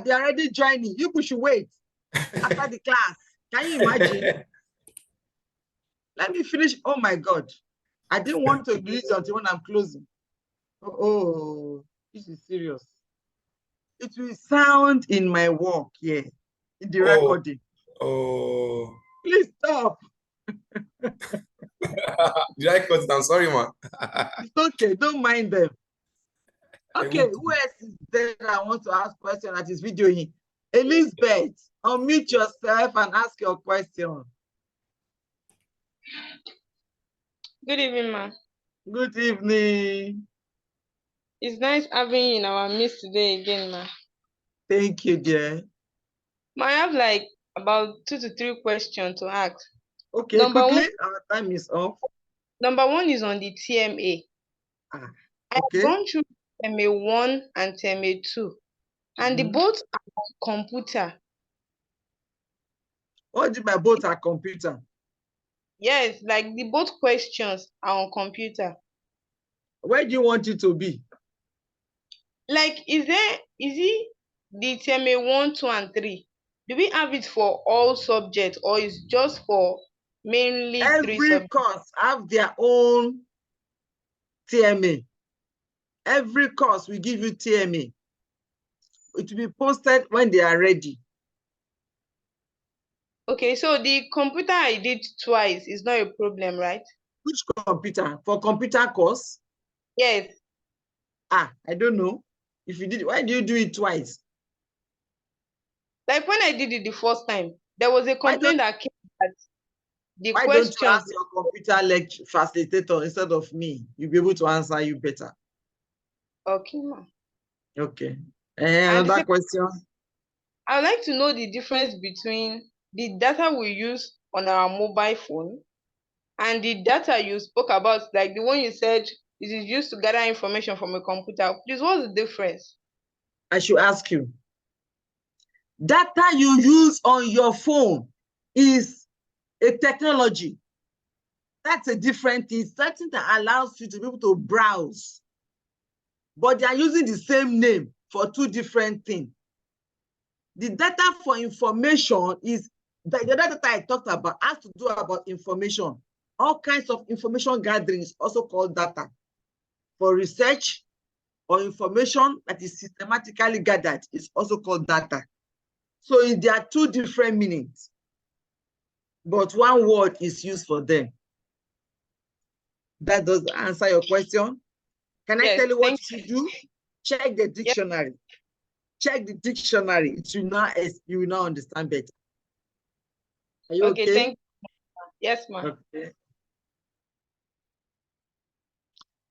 They're already joining. You should wait after the class. Can you imagine? Let me finish. Oh my God. I didn't want to release until when I'm closing. Oh, this is serious. It will sound in my work here, in the recording. Oh. Please stop. Did I cut it? I'm sorry, ma. It's okay. Don't mind them. Okay, who else is there that I want to ask question that is videoing? Elizabeth, unmute yourself and ask your question. Good evening, ma. Good evening. It's nice having you in our midst today again, ma. Thank you, dear. Ma, I have like about 2 to 3 questions to ask. Okay, quickly, our time is off. Number 1 is on the TMA. I've gone through TMA 1 and TMA 2, and the both are on computer. What do you mean by both are computer? Yes, like the both questions are on computer. Where do you want it to be? Like, is it the TMA 1, 2, and 3? Do we have it for all subjects, or is just for mainly 3 Every subjects? course have their own TMA. Every course we give you TMA. It will be posted when they are ready. Okay, so the computer I did twice is not a problem, right? Which computer? For computer course? Yes. I don't know. If you did, why do you do it twice? Like when I did it the first time, there was a complaint that came that the Why questions. Don't you ask your computer lecture facilitator instead of me? You'll be able to answer you better. Okay, ma'am. Okay. Another question? I would like to know the difference between the data we use on our mobile phone and the data you spoke about, like the one you said it is used to gather information from a computer. Please, what's the difference? I should ask you. Data you use on your phone is a technology. That's a different thing. Something that allows you to be able to browse. But they are using the same name for two different things. The data for information is the data I talked about has to do about information. All kinds of information gathering is also called data. For research or information that is systematically gathered is also called data. So there are two different meanings, but one word is used for them. That does answer your question. Can I tell you what you should do? Check the dictionary. Check the dictionary. You will now understand better. Are you okay? Thank you. Yes, ma'am. Okay.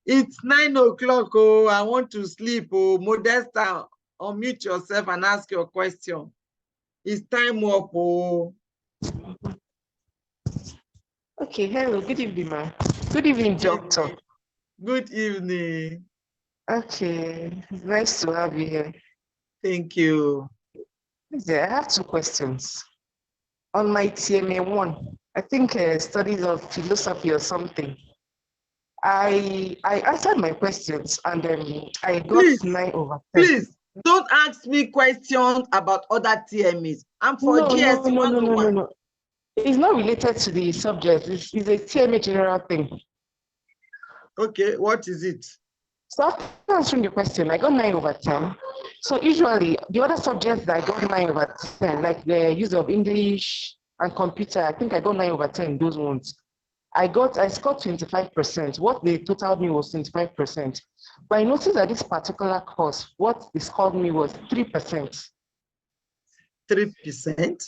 It's 9 o'clock. Oh, I want to sleep. Oh, Modesta, unmute yourself and ask your question. It's time up. Oh. Okay, hello, good evening, ma'am. Good evening, doctor. Good evening. Okay, it's nice to have you here. Thank you. I have two questions. On my TMA 1, I think studies of philosophy or something. I answered my questions and I got 9 over 10. Please, don't ask me questions about other TMAs. I'm for Gst101. No. It's not related to the subject. It's a TMA general thing. Okay, what is it? So after answering your question, I got 9 over 10. So usually the other subjects that I got 9 over 10, like the use of English and computer, I think I got 9 over 10, those ones. I scored 25%. What they totaled me was 25%. But I noticed that this particular course, what they scored me was 3%. 3%?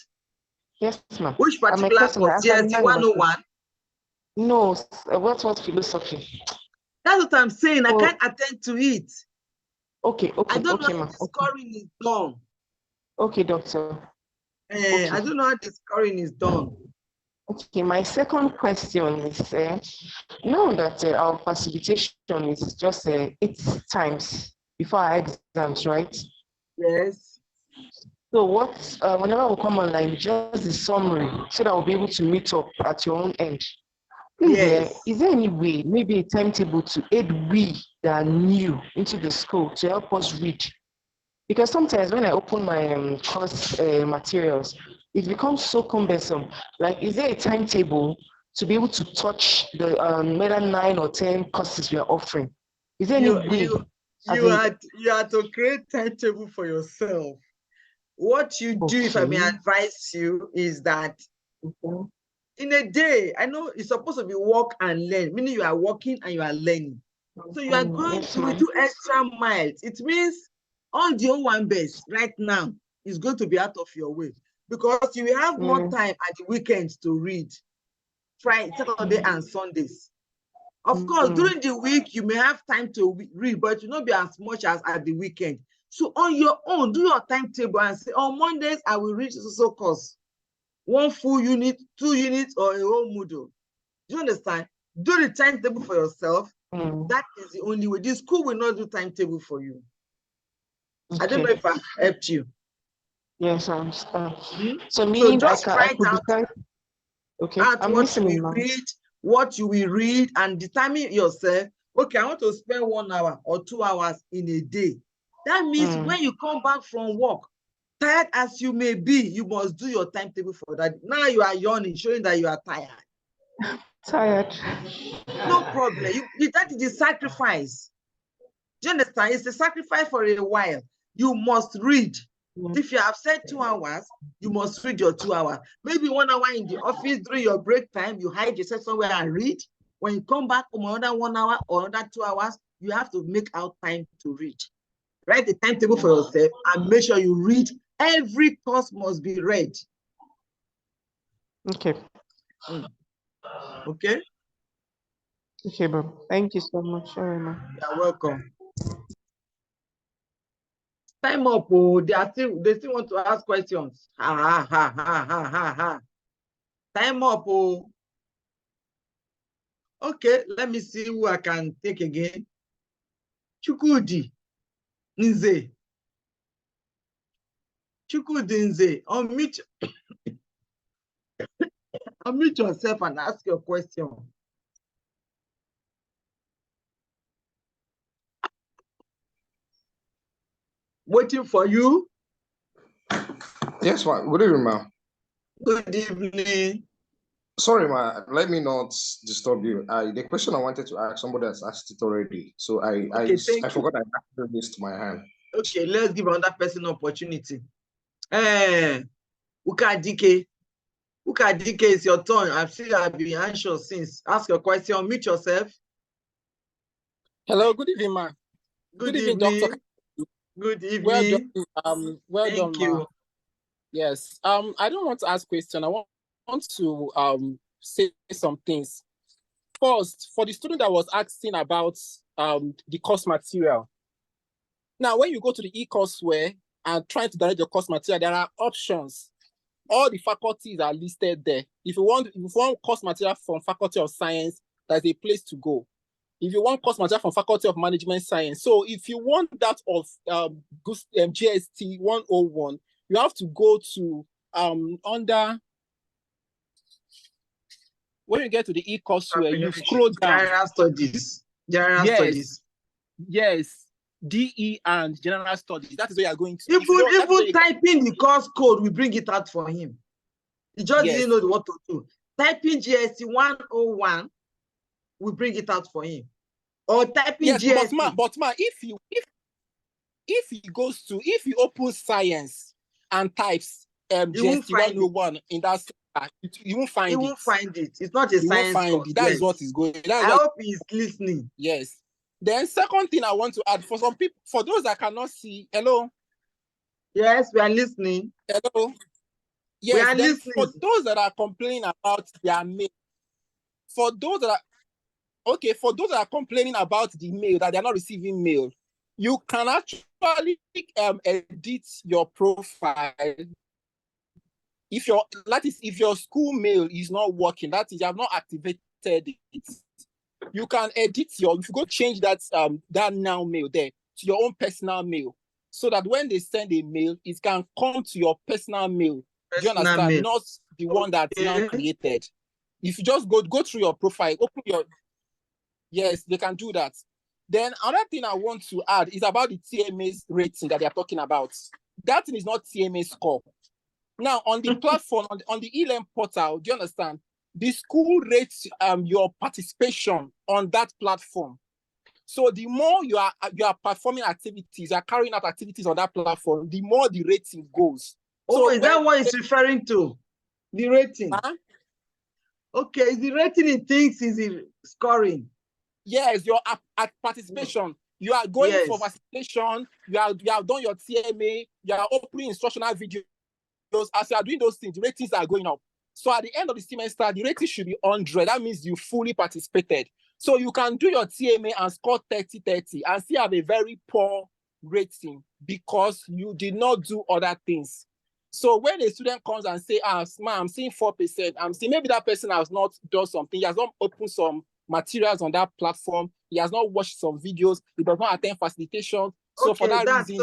Yes, ma'am. Which particular course? Gst101? No, what was philosophy? That's what I'm saying. I can't attend to it. Okay, I don't know ma'am. how the scoring is done. Okay, doctor. Okay. I don't know how the scoring is done. Okay, my second question is, now that our facilitation is just 8 times before our exams, right? Yes. So whenever we come online, just the summary, so that we'll be able to meet up at your own end. Please, is there any way, maybe a timetable to aid we that are new into the school to help us read? Because sometimes when I open my course materials, it becomes so cumbersome. Like, is there a timetable to be able to touch the whether 9 or 10 courses we are offering? Is there any way? You had to create timetable for yourself. What you do, if I may advise you, is that in a day, I know it's supposed to be work and learn, meaning you are working and you are learning. So you are going to do extra miles. It means all the O1 base right now is going to be out of your way because you will have more time at the weekends to read, Friday, Saturday, and Sundays. Of course, during the week, you may have time to read, but it will not be as much as at the weekend. So on your own, do your timetable and say, on Mondays, I will read social course. 1 full unit, 2 units, or a whole module. Do you understand? Do the timetable for yourself. That is the only way. The school will not do timetable for you. I don't know if I helped you. Yes, I understand. So meaning just write out I'm what you will read, and determine yourself okay, I want to spend 1 hour or 2 hours in a day. That means when you come back from work, tired as you may be, you must do your timetable for that. Now you are yawning, showing that you are tired. Tired. No problem. That is the sacrifice. Do you understand? It's a sacrifice for a while. You must read. If you have said 2 hours, you must read your 2 hours. Maybe 1 hour in the office during your break time, you hide yourself somewhere and read. When you come back from another 1 hour or another 2 hours, you have to make out time to read. Write the timetable for yourself and make sure you read. Every course must be read. Okay. Okay? Okay, bro. Thank you so much. Sorry, ma. You're welcome. Time up. Oh, they still want to ask questions. Ha ha ha ha ha ha. Time up. Oh. Okay, let me see who I can take again. Chukwudi Nze. Chukwudi Nze. Unmute yourself and ask your question. Waiting for you. Yes, ma. Good evening, ma. Good evening. Sorry, ma. Let me not disturb you. The question I wanted to ask, somebody has asked it already. So I forgot I actually raised my hand. Okay, let's give another person opportunity. Ukadike. Ukadike, it's your turn. I've been anxious since. Ask your question. Mute yourself. Hello, good evening, ma. Good evening, evening. Doctor. Good evening. Well done. Well Thank done, you. ma. Yes. I don't want to ask question. I want to say some things. First, for the student that was asking about the course material. Now, when you go to the e-courseware and trying to download your course material, there are options. All the faculties are listed there. If you want course material from Faculty of Science, there's a place to go. If you want course material from Faculty of Management Science, so if you want that of Gst101, you have to go to under. When you get to the e-courseware, you scroll down. General Studies. General Studies. Yes. DE and General Studies. That is where you are going to. Even typing the course code, we bring it out for him. He just didn't know what to do. Typing Gst101, we bring it out for him. Or typing GST. But if he opens science and types Gst101 in that, you won't find it. He won't find it. It's not a science course. That is what is going. I hope he's listening. Yes. Then second thing I want to add, for some people, for those that cannot see, hello. Yes, we are listening. Hello. Yes, we are listening. For those that are complaining about their mail, for those that are complaining about the mail, that they are not receiving mail, you can actually edit your profile. If your school mail is not working, that is, you have not activated it, you can edit if you go change that NOUN mail there to your own personal mail, so that when they send a mail, it can come to your personal mail. Do you understand? Mail. Not the one that's now created. If you just go through your profile, open your. Yes, they can do that. Then another thing I want to add is about the TMA's rating that they are talking about. That thing is not TMA score. Now, on the platform, on the eLearn portal, do you understand? The school rates your participation on that platform. So the more you are performing activities, you are carrying out activities on that platform, the more the rating goes. Oh, so is that what it's referring to? The rating? Okay, is the rating it thinks is the scoring? Yes, your participation. You are going for participation, you have done your TMA, you are opening instructional videos. As you are doing those things, the ratings are going up. So at the end of the semester, the rating should be 100. That means you fully participated. So you can do your TMA and score 30-30 and still have a very poor rating because you did not do other things. So when a student comes and say, I'm seeing 4%, I'm seeing maybe that person has not done something, he has not opened some materials on that platform, he has not watched some videos, he does not attend facilitation. So for that reason,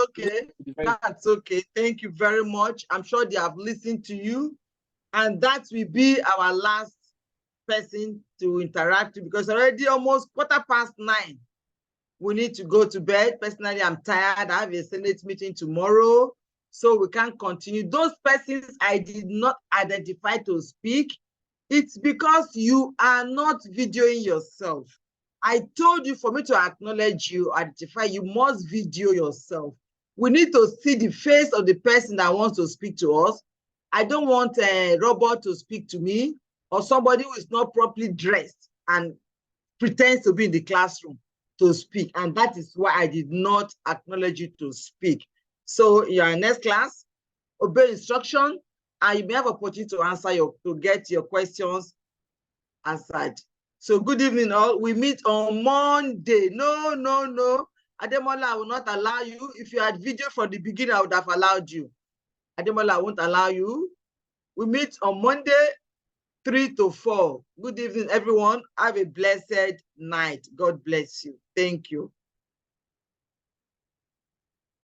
that's okay. Thank you very much. I'm sure they have listened to you. And that will be our last person to interact with because already almost 9:15. We need to go to bed. Personally, I'm tired. I have a Senate meeting tomorrow, so we can't continue. Those persons I did not identify to speak, it's because you are not videoing yourself. I told you for me to acknowledge you, identify, you must video yourself. We need to see the face of the person that wants to speak to us. I don't want a robot to speak to me or somebody who is not properly dressed and pretends to be in the classroom to speak. And that is why I did not acknowledge you to speak. So in your next class, obey instruction, and you may have opportunity to answer to get your questions answered. So good evening all. We meet on Monday. No. Ademola, I will not allow you. If you had video from the beginning, I would have allowed you. Ademola, I won't allow you. We meet on Monday, 3 to 4. Good evening, everyone. Have a blessed night. God bless you. Thank you.